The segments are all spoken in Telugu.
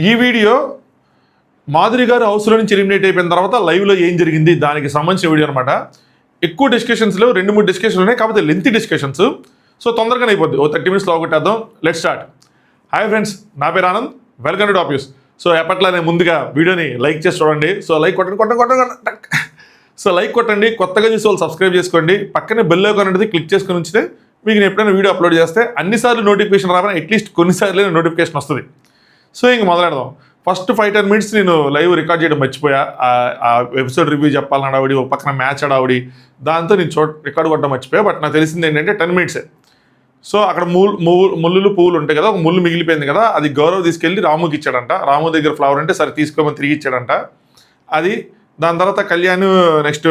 ఈ వీడియో మాధురి గారు హౌస్లో నుంచి ఎలిమినేట్ అయిపోయిన తర్వాత లైవ్లో ఏం జరిగింది దానికి సంబంధించిన వీడియో అనమాట. ఎక్కువ డిస్కషన్స్లో 2-3 డిస్కషన్లు ఉన్నాయి, కాకపోతే లెంతీ డిస్కషన్స్. సో తొందరగానే అయిపోద్ది, 30 మినిట్స్లో కొట్టేద్దాం. Let start. హాయ్ ఫ్రెండ్స్, నా పేరు Anand, welcome to top news. So ఎప్పట్లానే ముందుగా వీడియోని లైక్ చేసి చూడండి. సో లైక్ కొట్టండి. సో లైక్ కొట్టండి, కొత్తగా చూసి వాళ్ళు సబ్స్క్రైబ్ చేసుకోండి. పక్కనే బెల్ ఐకాన్ అనేది క్లిక్ చేసుకుని ఉంచితే మీకు నేను ఎప్పుడైనా వీడియో అప్లోడ్ చేస్తే అన్నిసార్లు నోటిఫికేషన్ రావాలి, అట్లీస్ట్ కొన్నిసార్లు నోటిఫికేషన్ వస్తుంది. సో ఇంక మొదలెడదాం. ఫస్ట్ 5-10 మినిట్స్ నేను లైవ్ రికార్డ్ చేయడం మర్చిపోయా. ఆ ఎపిసోడ్ రివ్యూ చెప్పాలని అడావిడి, ఒక పక్కన మ్యాచ్ అడావిడి, దాంతో నేను రికార్డ్ కొట్టడం మర్చిపోయా. బట్ నాకు తెలిసింది ఏంటంటే 10 మినిట్సే. సో అక్కడ ముళ్ళు పువ్వులు ఉంటాయి కదా, ఒక ముళ్ళు మిగిలిపోయింది కదా, అది గౌరవ్ తీసుకెళ్ళి రాముకి ఇచ్చాడంట. రాము దగ్గర ఫ్లవర్ అంటే సరే తీసుకోమని తిరిగి ఇచ్చాడంట. అది దాని తర్వాత కళ్యాణ్ నెక్స్ట్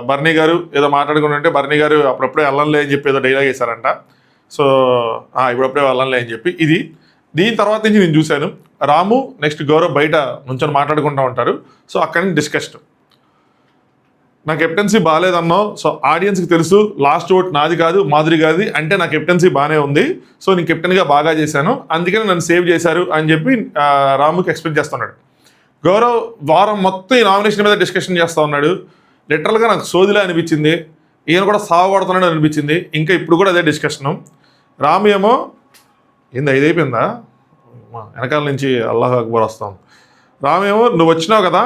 బర్నీ గారు ఏదో మాట్లాడుకుంటుంటే బర్నీ గారు అప్పుడప్పుడే వెళ్ళంలే అని చెప్పి ఏదో డైలాగ్ వేశారంట. సో ఇప్పుడప్పుడే వెళ్ళంలే అని చెప్పి ఇది. దీని తర్వాత నుంచి నేను చూశాను రాము నెక్స్ట్ గౌరవ్ బయట నుంచొని మాట్లాడుకుంటూ ఉంటారు. సో అక్కడి నుంచి డిస్కషన్. నా కెప్టెన్సీ బాగాలేదన్నావు, సో ఆడియన్స్కి తెలుసు లాస్ట్ ఓట్ నాది కాదు మాధురి గారిది, అంటే నా కెప్టెన్సీ బాగానే ఉంది, సో నేను కెప్టెన్గా బాగా చేశాను, అందుకని నన్ను సేవ్ చేశారు అని చెప్పి రాముకి ఎక్స్ప్లెయిన్ చేస్తున్నాడు. గౌరవ్ వారం మొత్తం ఈ నామినేషన్ మీద డిస్కషన్ చేస్తూ ఉన్నాడు. లిటరల్గా నాకు సోదిలా అనిపించింది, ఈయన కూడా సావబడుతున్నాడు అనిపించింది. ఇంకా ఇప్పుడు కూడా అదే డిస్కషను. రాము ఏమో ఏంది 5 అయిపోయిందా, వెనకాల నుంచి అల్లాహ్ అక్బర్ వస్తాం. రామేమో నువ్వు వచ్చినావు కదా,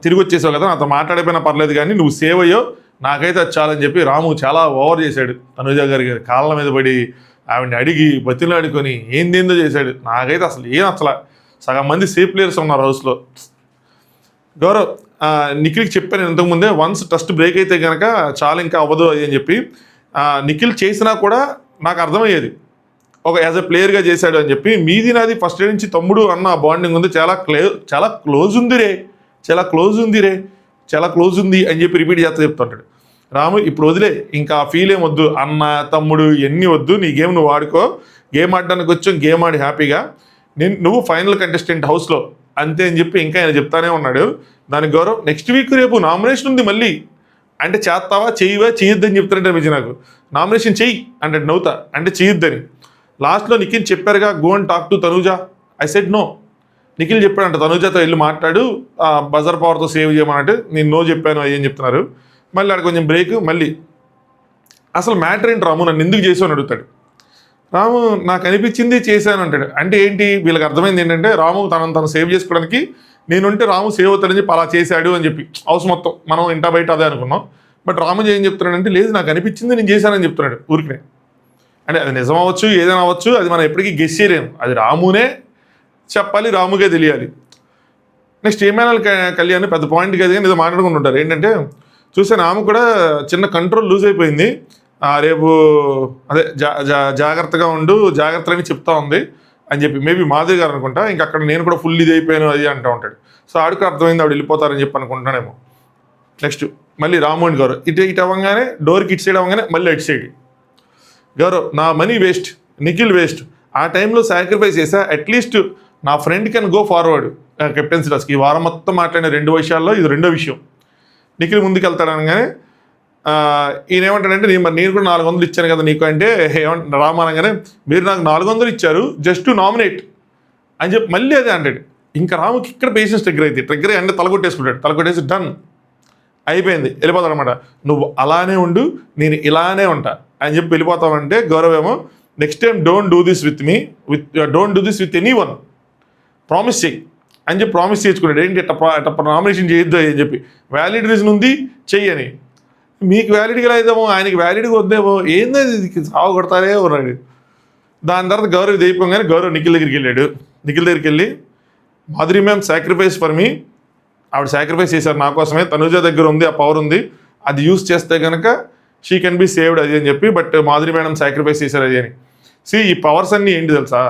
తిరిగి వచ్చేసావు కదా, నాతో మాట్లాడిపోయినా పర్లేదు కానీ నువ్వు సేవ్ అయ్యో, నాకైతే అది చాలని చెప్పి రాము చాలా ఓవర్ చేశాడు. తనుజ గారి కాళ్ళ మీద పడి ఆవిడని అడిగి బతిలాడుకొని ఏందేందో చేశాడు. నాకైతే అసలు ఏం అసలు సగం మంది సేఫ్ ప్లేయర్స్ ఉన్నారు హౌస్లో. గౌరవ్ నిఖిల్కి చెప్పాను ఇంతకుముందే, వన్స్ టస్ట్ బ్రేక్ అయితే కనుక చాలా ఇంకా అవ్వదు అది అని చెప్పి. నిఖిల్ చేసినా కూడా నాకు అర్థమయ్యేది ఒక యాజ్ ఎ ప్లేయర్గా చేశాడు అని చెప్పి. మీది నాది ఫస్ట్ డే నుంచి తమ్ముడు అన్న బాండింగ్ ఉంది, చాలా క్లోజ్ ఉంది అని చెప్పి రిపీట్ చేస్తా చెప్తుంటాడు. రాము ఇప్పుడు వదిలే, ఇంకా ఫీల్ ఏం వద్దు, అన్న తమ్ముడు ఎన్ని వద్దు, నీ గేమ్ నువ్వు ఆడుకో, గేమ్ ఆడడానికి వచ్చాం, గేమ్ ఆడి హ్యాపీగా నువ్వు ఫైనల్ కంటెస్టెంట్ హౌస్లో అంతే అని చెప్పి ఇంకా ఆయన చెప్తానే ఉన్నాడు. దానికి గౌరవ్ నెక్స్ట్ వీక్ రేపు నామినేషన్ ఉంది మళ్ళీ, అంటే చేస్తావా చేయొద్దని చెప్తానంటే అనిపించి నాకు. నామినేషన్ చెయ్యి అంటే నవ్వుతా, అంటే చేయొద్దని. లాస్ట్లో నిఖిల్ చెప్పారుగా go and talk to Tanuja, I said no. Nikhil చెప్పాడంట తనుజతో వెళ్ళి మాట్లాడు, బజర్ పవర్తో సేవ్ చేయమనంటే నేను నో చెప్పాను అయ్యని చెప్తున్నారు. మళ్ళీ అక్కడ కొంచెం బ్రేక్, మళ్ళీ అసలు మ్యాటర్ ఏంటి రాము, నన్ను ఎందుకు చేసావు అని అడుగుతాడు. రాము నాకు అనిపించింది చేశాను అంటాడు. అంటే ఏంటి, వీళ్ళకి అర్థమైంది ఏంటంటే రాము తను సేవ్ చేసుకోవడానికి నేనుంటే రాము సేవ్ అవుతాడని చెప్పి అలా చేశాడు అని చెప్పి. హౌస్ మొత్తం మనం ఇంటా బయట అదే అనుకున్నాం. బట్ రాము ఏం చెప్తున్నాడంటే లేదు నాకు అనిపించింది నేను చేశానని చెప్తున్నాడు ఊరికనే. అంటే అది నిజం అవ్వచ్చు ఏదైనా అవ్వచ్చు, అది మనం ఎప్పటికీ గెస్ చేయలేము, అది రామునే చెప్పాలి, రాముకే తెలియాలి. నెక్స్ట్ ఏమైనా కళ్యాణ్ పెద్ద పాయింట్ కదా ఏదో మాట్లాడుకుంటుంటారు. ఏంటంటే చూసాను ఆమె కూడా చిన్న కంట్రోల్ లూజ్ అయిపోయింది, రేపు అదే జాగ్రత్తగా ఉండు, జాగ్రత్తలని చెప్తా ఉంది అని చెప్పి. మేబీ మాధవి గారు అనుకుంటా. ఇంకా అక్కడ నేను కూడా ఫుల్ ఇది అయిపోయాను అది అంటూ ఉంటాడు. సో ఆడికి అర్థమైంది ఆవిడ వెళ్ళిపోతారని చెప్పి అనుకుంటానేమో. నెక్స్ట్ మళ్ళీ రాము అండ్ గౌరవ్ ఇటు అవ్వగానే డోర్కి ఇటు సైడ్ అవ్వగానే మళ్ళీ ఇటు సైడ్. గౌరవ్ నా మనీ వేస్ట్, నిఖిల్ వేస్ట్, ఆ టైంలో సాక్రిఫైస్ చేసా, అట్లీస్ట్ నా friend can go forward captaincy task. ఈ వారం మొత్తం మాట్లాడిన 2 విషయాల్లో ఇది 2వ విషయం. నిఖిల్ ముందుకు వెళ్తాడనగానే ఈయన ఏమంటాడంటే నేను కూడా 400 ఇచ్చాను కదా నీకు అంటే, రామనగానే మీరు నాకు 400 ఇచ్చారు జస్ట్ టు నామినేట్ అని చెప్పి మళ్ళీ అదే అంటాడు. ఇంకా రాముకి ఇక్కడ పేషెన్స్ ట్రిగ్గర్ అంటే తలకొట్టేసి డన్ అయిపోయింది, వెళ్ళిపోతాడు అనమాట. నువ్వు అలానే ఉండు, నేను ఇలానే ఉంటా అని చెప్పి వెళ్ళిపోతామంటే గౌరవ్ ఏమో next time don't do this with any one, promise చెయ్యి అని చెప్పి ప్రామిస్ చేసుకున్నాడు. ఏంటి అట్ట నామినేషన్ చేయొద్దు అని చెప్పి. వ్యాలిడ్ రీజన్ ఉంది చెయ్యని. మీకు వ్యాలిడ్గా లేదేమో, ఆయనకి వ్యాలిడ్గా వద్దేమో, ఏందో ఇది సాగు కొడతారే ఉన్నాడు. దాని తర్వాత గౌరవ్ ఇది అయిపోగానే గౌరవ్ నిఖిల్ దగ్గరికి వెళ్ళాడు. నిఖిల్ దగ్గరికి వెళ్ళి Madhuri ma'am sacrifice for me, ఆవిడ సాక్రిఫైస్ చేశారు నా కోసమే, తనుజ దగ్గర ఉంది ఆ పవర్ ఉంది, అది యూస్ చేస్తే కనుక షీ కెన్ బి సేవ్డ్ అది అని చెప్పి. బట్ మాధురి మేడం సాక్రిఫైస్ చేశారు అది అని. ఈ పవర్స్ అన్నీ ఏంటి తెలుసా,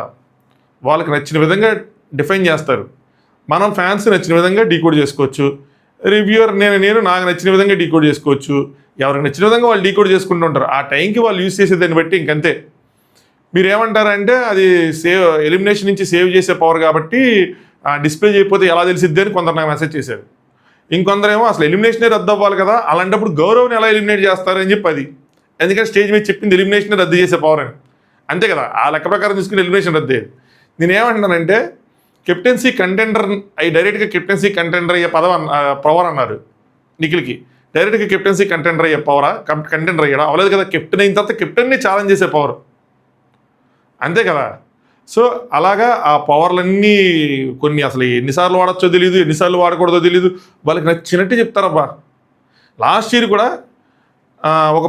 వాళ్ళకి నచ్చిన విధంగా డిఫైన్ చేస్తారు. మనం ఫ్యాన్స్ నచ్చిన విధంగా డీకోడ్ చేసుకోవచ్చు, రివ్యూవర్ నేను నాకు నచ్చిన విధంగా డీకోడ్ చేసుకోవచ్చు, ఎవరికి నచ్చిన విధంగా వాళ్ళు డీకోడ్ చేసుకుంటూ ఉంటారు. ఆ టైంకి వాళ్ళు యూస్ చేసేదాన్ని బట్టి ఇంకంతే. మీరు ఏమంటారంటే అది ఎలిమినేషన్ నుంచి సేవ్ చేసే పవర్ కాబట్టి డిస్ప్లే చేయకపోతే ఎలా తెలిసిద్ది అని కొందరు నాకు మెసేజ్ చేశారు. ఇంకొందరేమో అసలు ఎలిమినేషనే రద్దు అవ్వాలి కదా, అలాంటప్పుడు గౌరవ్ని ఎలా ఎలిమినేట్ చేస్తారని చెప్పి అది. ఎందుకంటే స్టేజ్ మీద చెప్పింది ఎలిమినేషన్ రద్దు చేసే పవర్ అని, అంతే కదా, ఆ లెక్క ప్రకారం తీసుకుని ఎలిమినేషన్ రద్దు అయ్యేది. నేనేమంటున్నానంటే కెప్టెన్సీ కంటెండర్ అయ్యి డైరెక్ట్గా కెప్టెన్సీ కంటెండర్ అయ్యే పవర్ అన్నారు నిఖిల్కి. డైరెక్ట్గా కెప్టెన్సీ కంటెండర్ అయ్యే పవరా? కంటెండర్ అయ్యాడా? అవ్వలేదు కదా. కెప్టెన్ అయిన తర్వాత కెప్టెన్ని ఛాలెంజ్ చేసే పవర్, అంతే కదా. సో అలాగా ఆ పవర్లన్నీ కొన్ని అసలు ఎన్నిసార్లు వాడచ్చో తెలియదు, ఎన్నిసార్లు వాడకూడదో తెలియదు, వాళ్ళకి నచ్చినట్టు చెప్తారబ్బా. లాస్ట్ ఇయర్ కూడా ఒక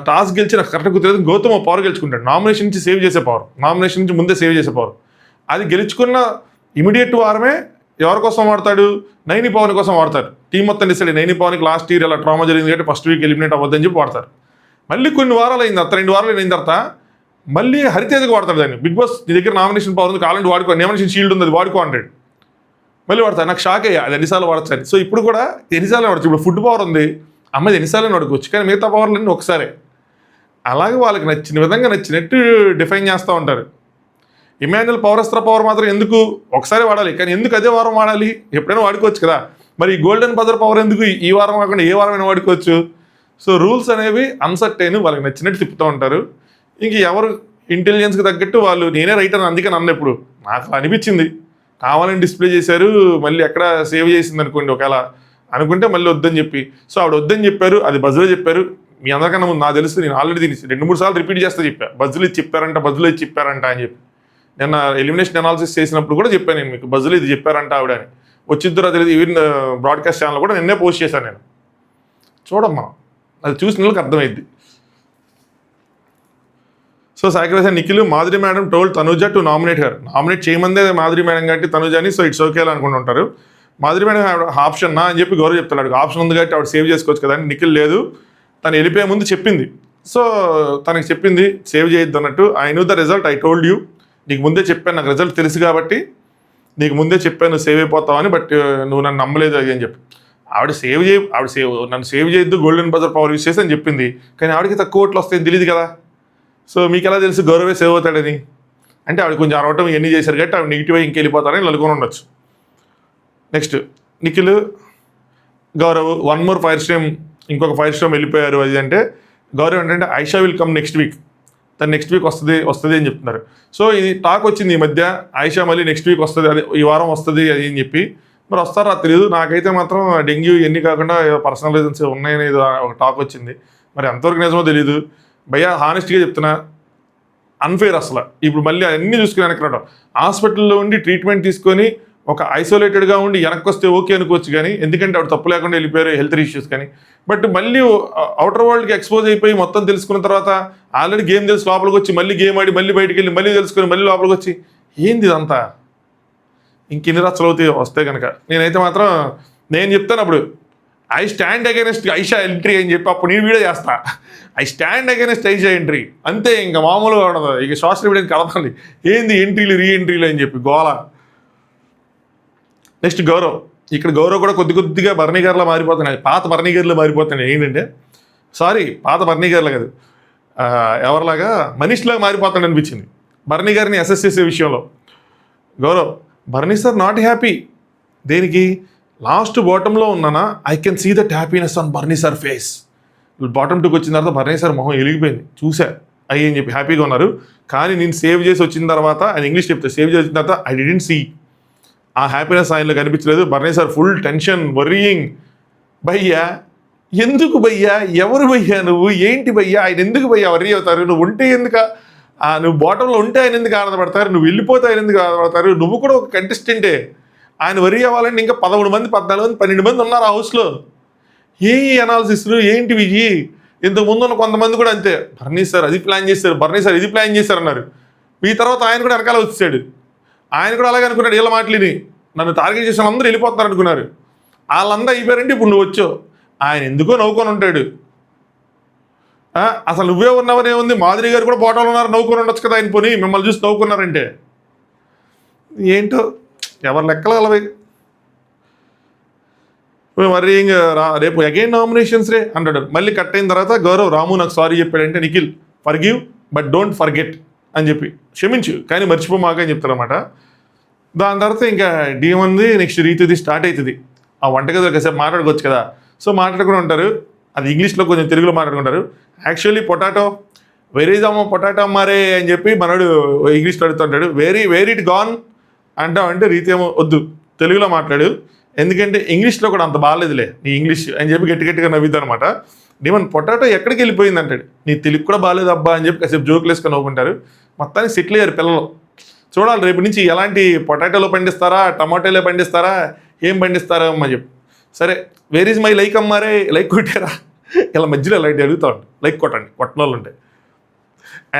టాస్ గెలిచి నాకు కరెక్ట్గా గుర్తులేదు, గౌతమ్ పవర్ గెలుచుకుంటాడు, నామినేషన్ నుంచి సేవ్ చేసే పవర్, నామినేషన్ నుంచి ముందే సేవ్ చేసే పవర్. అది గెలుచుకున్న ఇమీడియట్ వారమే ఎవరి కోసం వాడతాడు? నైని పవన్ కోసం వాడతారు. టీం మొత్తం డిసైడ్ నైని పవన్కి లాస్ట్ ఇయర్ ఇలా ట్రామా జరిగింది కాబట్టి ఫస్ట్ వీక్ ఎలిమినేట్ అవ్వద్దని చెప్పి వాడతారు. మళ్ళీ కొన్ని వారాలు అయింది తర్వాత, 2 వారాలు అయిన తర్వాత మళ్ళీ హరితేజకి వాడతాడు దాన్ని. బిగ్ బాస్ నీ దగ్గర నామినేషన్ పవర్ ఉంది, కావాలంటే వాడుకో, నామినేషన్ షీల్డ్ ఉంది, అది వాడుకో అంటాడు. మళ్ళీ వాడతాడు. నాకు షాక్ అయ్యా, అది ఎన్నిసార్లు వాడచ్చు. సో ఇప్పుడు కూడా ఎన్నిసార్లు వాడచ్చు. ఇప్పుడు ఫుడ్ పవర్ ఉంది, అమ్మాయి ఎన్నిసార్లు వాడుకోవచ్చు, కానీ మిగతా పవర్లన్నీ ఒకసారి. అలాగే వాళ్ళకి నచ్చిన విధంగా నచ్చినట్టు డిఫైన్ చేస్తూ ఉంటారు. ఇమాన్యుల్ పౌరస్త్ర పవర్ మాత్రం ఎందుకు ఒకసారి వాడాలి, కానీ ఎందుకు అదే వారం వాడాలి? ఎప్పుడైనా వాడుకోవచ్చు కదా. మరి గోల్డెన్ బజర్ పవర్ ఎందుకు ఈ వారం కాకుండా ఏ వారమైనా వాడుకోవచ్చు? సో రూల్స్ అనేవి అన్సర్టైన్, వాళ్ళకి నచ్చినట్టు తిప్పుతూ ఉంటారు. ఇంక ఎవరు ఇంటెలిజెన్స్కి తగ్గట్టు వాళ్ళు, నేనే రైట్ అని అందుకే నన్ను ఎప్పుడు నాకు అనిపించింది, కావాలని డిస్ప్లే చేశారు, మళ్ళీ ఎక్కడ సేవ్ చేసింది అనుకోండి ఒకవేళ అనుకుంటే మళ్ళీ వద్దని చెప్పి. సో ఆవిడ వద్దని చెప్పారు, అది బజ్లో చెప్పారు. మీ అందరికన్నా ముందు నాకు తెలుసు, నేను ఆల్రెడీ దీన్ని 2-3 సార్లు రిపీట్ చేస్తా చెప్పా, బజ్లో ఇది చెప్పారంట, బజ్లో ఇది చెప్పారంట అని చెప్పి. నిన్న ఎలిమినేషన్ అనాలిసిస్ చేసినప్పుడు కూడా చెప్పాను నేను మీకు, బజ్లో ఇది చెప్పారంట ఆవిడ అని. వచ్చిద్దరు తెలియదు, ఈవెన్ బ్రాడ్కాస్ట్ ఛానల్ కూడా నిన్నే పోస్ట్ చేశాను నేను. చూడమ్మా, అది చూసిన వాళ్ళకి అర్థమైద్ది. So sacrifice Nikhil, Madhuri madam told Tanuja to nominate her. Nominate చేయమందే మాధురి మేడం కాబట్టి తనుజని, సో ఇట్స్ ఓకే అనుకుంటుంటారు. మాధురి మేడం ఆప్షన్ నా అని చెప్పి గౌరవ్ చెప్తాడు, ఆప్షన్ ఉంది కాబట్టి ఆవిడ సేవ్ చేసుకోవచ్చు కదా అని. నిఖిల్ లేదు, తను వెళ్ళిపోయే ముందు చెప్పింది. సో తనకి చెప్పింది సేవ్ చేయొద్దు అన్నట్టు. I know the result, I told you, నీకు ముందే చెప్పాను, నాకు రిజల్ట్ తెలుసు కాబట్టి నీకు ముందే చెప్పాను నువ్వు సేవ్ అయిపోతావని, బట్ నువ్వు నన్ను నమ్మలేదు అది అని చెప్పి. ఆవిడ నన్ను సేవ్ చేయొద్దు, గోల్డెన్ బజర్ పవర్ యూస్ చేసి అని చెప్పింది, కానీ ఆవిడకి తక్కువ ఓట్లు వస్తాయని తెలియదు కదా. సో మీకు ఎలా తెలుసు గౌరవే సేవ్ అవుతాడని? అంటే ఆవిడ కొంచెం అరవటం ఇవన్నీ చేశారు కాబట్టి ఆవిడ నెగిటివ్ అయి ఇంకెళ్ళిపోతాడని అనుకుని ఉండొచ్చు. Next Nikhil, Gaurav 1 more fire stream, ఇంకొక ఫైర్ స్ట్రీమ్ వెళ్ళిపోయారు. అది అంటే గౌరవ్ ఏంటంటే Aisha will come next week, తను నెక్స్ట్ వీక్ వస్తుంది అని చెప్తున్నారు. సో ఇది టాక్ వచ్చింది ఈ మధ్య, ఐషా మళ్ళీ నెక్స్ట్ వీక్ వస్తుంది, అది ఈ వారం వస్తుంది అది అని చెప్పి. మరి వస్తారా తెలియదు. నాకైతే మాత్రం డెంగ్యూ ఇవన్నీ కాకుండా పర్సనల్ రీజన్స్ ఉన్నాయని ఒక టాక్ వచ్చింది, మరి ఎంతవరకు నిజమో తెలియదు. భయ్యా హానెస్ట్గా చెప్తున్నా, అన్ఫేర్ అసలు. ఇప్పుడు మళ్ళీ అన్నీ చూసుకుని వెనక్కి రావడం, హాస్పిటల్లో ఉండి ట్రీట్మెంట్ తీసుకొని ఒక ఐసోలేటెడ్గా ఉండి వెనక్కి వస్తే ఓకే అనుకోవచ్చు, కానీ ఎందుకంటే ఆవిడ తప్పు లేకుండా వెళ్ళిపోయారు, హెల్త్ ఇష్యూస్ కానీ. బట్ మళ్ళీ అవుటర్ వరల్డ్కి ఎక్స్పోజ్ అయిపోయి మొత్తం తెలుసుకున్న తర్వాత ఆల్రెడీ గేమ్ తెలిసి లోపలికి వచ్చి మళ్ళీ గేమ్ ఆడి మళ్ళీ బయటికి వెళ్ళి మళ్ళీ తెలుసుకొని మళ్ళీ లోపలికి వచ్చి ఏంది ఇదంతా? ఇంకెన్ని రచ్చలు అవుతాయి వస్తే కనుక. నేనైతే మాత్రం నేను చెప్తాను అప్పుడు, I stand against Aisha entry అని చెప్పి అప్పుడు నేను వీడియో చేస్తా. I stand against Aisha entry అంతే, ఇంకా మామూలుగా ఉండదు. ఇక సోషల్ మీడియాకి కలపండి ఏంది ఎంట్రీలు రీ ఎంట్రీలు అని చెప్పి గోల. నెక్స్ట్ గౌరవ్, ఇక్కడ గౌరవ్ కూడా కొద్దిగా బర్నీగర్లా మారిపోతున్నాయి, పాత బర్నీగర్లో మారిపోతున్నాయి. ఏంటంటే పాత బర్నీగర్లు కాదు, ఎవరిలాగా మనీష్లాగా మారిపోతాడు అనిపించింది బర్నీ గారిని అసెస్ చేసే విషయంలో. Gaurav, Barney sir not happy. దేనికి? లాస్ట్ బాటంలో ఉన్నానా, I can see that happiness on Barney sir face. Bottom 2కి వచ్చిన తర్వాత బర్నీ సార్ మొహం వెలిగిపోయింది, చూసా అయ్యి అని చెప్పి హ్యాపీగా ఉన్నారు. కానీ నేను సేవ్ చేసి వచ్చిన తర్వాత, ఆయన ఇంగ్లీష్ చెప్తే సేవ్ చేసి వచ్చిన తర్వాత ఐ డిడెంట్ సీ ఆ హ్యాపీనెస్ ఆయనలో కనిపించలేదు. బర్నీ సార్ ఫుల్ టెన్షన్, వర్రీయింగ్. భయ్యా ఎందుకు భయ్యా, ఎవరు భయ్యా నువ్వు, ఏంటి భయ్యా, ఆయన ఎందుకు భయ్యా వర్రీ అవుతారు, నువ్వు ఉంటే ఎందుకు, నువ్వు బాటంలో ఉంటే ఆయన ఎందుకు ఆనందపడతారు, నువ్వు వెళ్ళిపోతే ఆయన ఎందుకు ఆనందపడతారు, నువ్వు కూడా ఒక కంటెస్టెంటే, ఆయన వర్రీ అవ్వాలంటే ఇంకా 13 మంది 14 మంది 12 మంది ఉన్నారు ఆ హౌస్లో. ఏ అనాలిసిస్లు ఏంటివి? ఇంతకుముందు ఉన్న కొంతమంది కూడా అంతే, బర్నీ సార్ అది ప్లాన్ చేశారు, బర్నీ సార్ ఇది ప్లాన్ చేశారు అన్నారు. మీ తర్వాత ఆయన కూడా వెనకాల వచ్చాడు, ఆయన కూడా అలాగే అనుకున్నాడు, వీళ్ళ మాటలిని నన్ను టార్గెట్ చేసిన అందరూ వెళ్ళిపోతారు అనుకున్నారు. వాళ్ళందరూ అయిపోయారంటే ఇప్పుడు నువ్వు వచ్చావు, ఆయన ఎందుకో నవ్వుకొని ఉంటాడు. అసలు నువ్వే ఉన్నావనే ఉంది, మాధురి గారు కూడా బోటాలు ఉన్నారు, నవ్వుకొని ఉండొచ్చు కదా ఆయన, పోనీ మిమ్మల్ని చూసి నవ్వుకున్నారంటే ఏంటో ఎవరి లెక్కలు అలవై. మరి ఇంకా రేపు అగైన్ నామినేషన్స్ రే అంటాడు. మళ్ళీ కట్ అయిన తర్వాత గౌరవ్, రాము నాకు సారీ చెప్పాడంటే Nikhil, forgive but don't forget అని చెప్పి, క్షమించు కానీ మర్చిపోమాక అని చెప్తారన్నమాట. దాని తర్వాత ఇంకా డీమంది నెక్స్ట్ రీతిది స్టార్ట్ అవుతుంది. ఆ వంటగదిలో కాసేపు మాట్లాడుకోవచ్చు కదా, సో మాట్లాడుకుని ఉంటారు. అది ఇంగ్లీష్లో కొంచెం తెలుగులో మాట్లాడుకుంటారు. యాక్చువల్లీ పొటాటో వెరీ జామో పొటాటో మారే అని చెప్పి మనడు ఇంగ్లీష్లో అడుగుతుంటాడు. వేరీ ఇట్ గాన్ అంటామంటే రీతి ఏమో వద్దు తెలుగులో మాట్లాడు, ఎందుకంటే ఇంగ్లీష్లో కూడా అంత బాగాలేదులే నీ ఇంగ్లీష్ అని చెప్పి గట్టి గట్టిగా నవ్విద్దు అనమాట. డిమన్ పొటాటో ఎక్కడికి వెళ్ళిపోయింది అంటాడు, నీ తెలుగు కూడా బాగాలేదు అబ్బా అని చెప్పి కాసేపు జోకులు వేసుకొని నవ్వుకుంటారు. మొత్తానికి సెటిల్ అయ్యారు పిల్లలు. చూడాలి రేపు నుంచి ఎలాంటి పొటాటోలో పండిస్తారా, టమాటోలో పండిస్తారా, ఏం పండిస్తారా అమ్మ చెప్పి. సరే వేర్ ఈజ్ మై లైక్ అమ్మారే, లైక్ కొట్టారా, ఇలా మధ్యలో లైట్ అడుగుతా ఉంటాను, లైక్ కొట్టండి కొట్టని వాళ్ళు ఉంటాయి.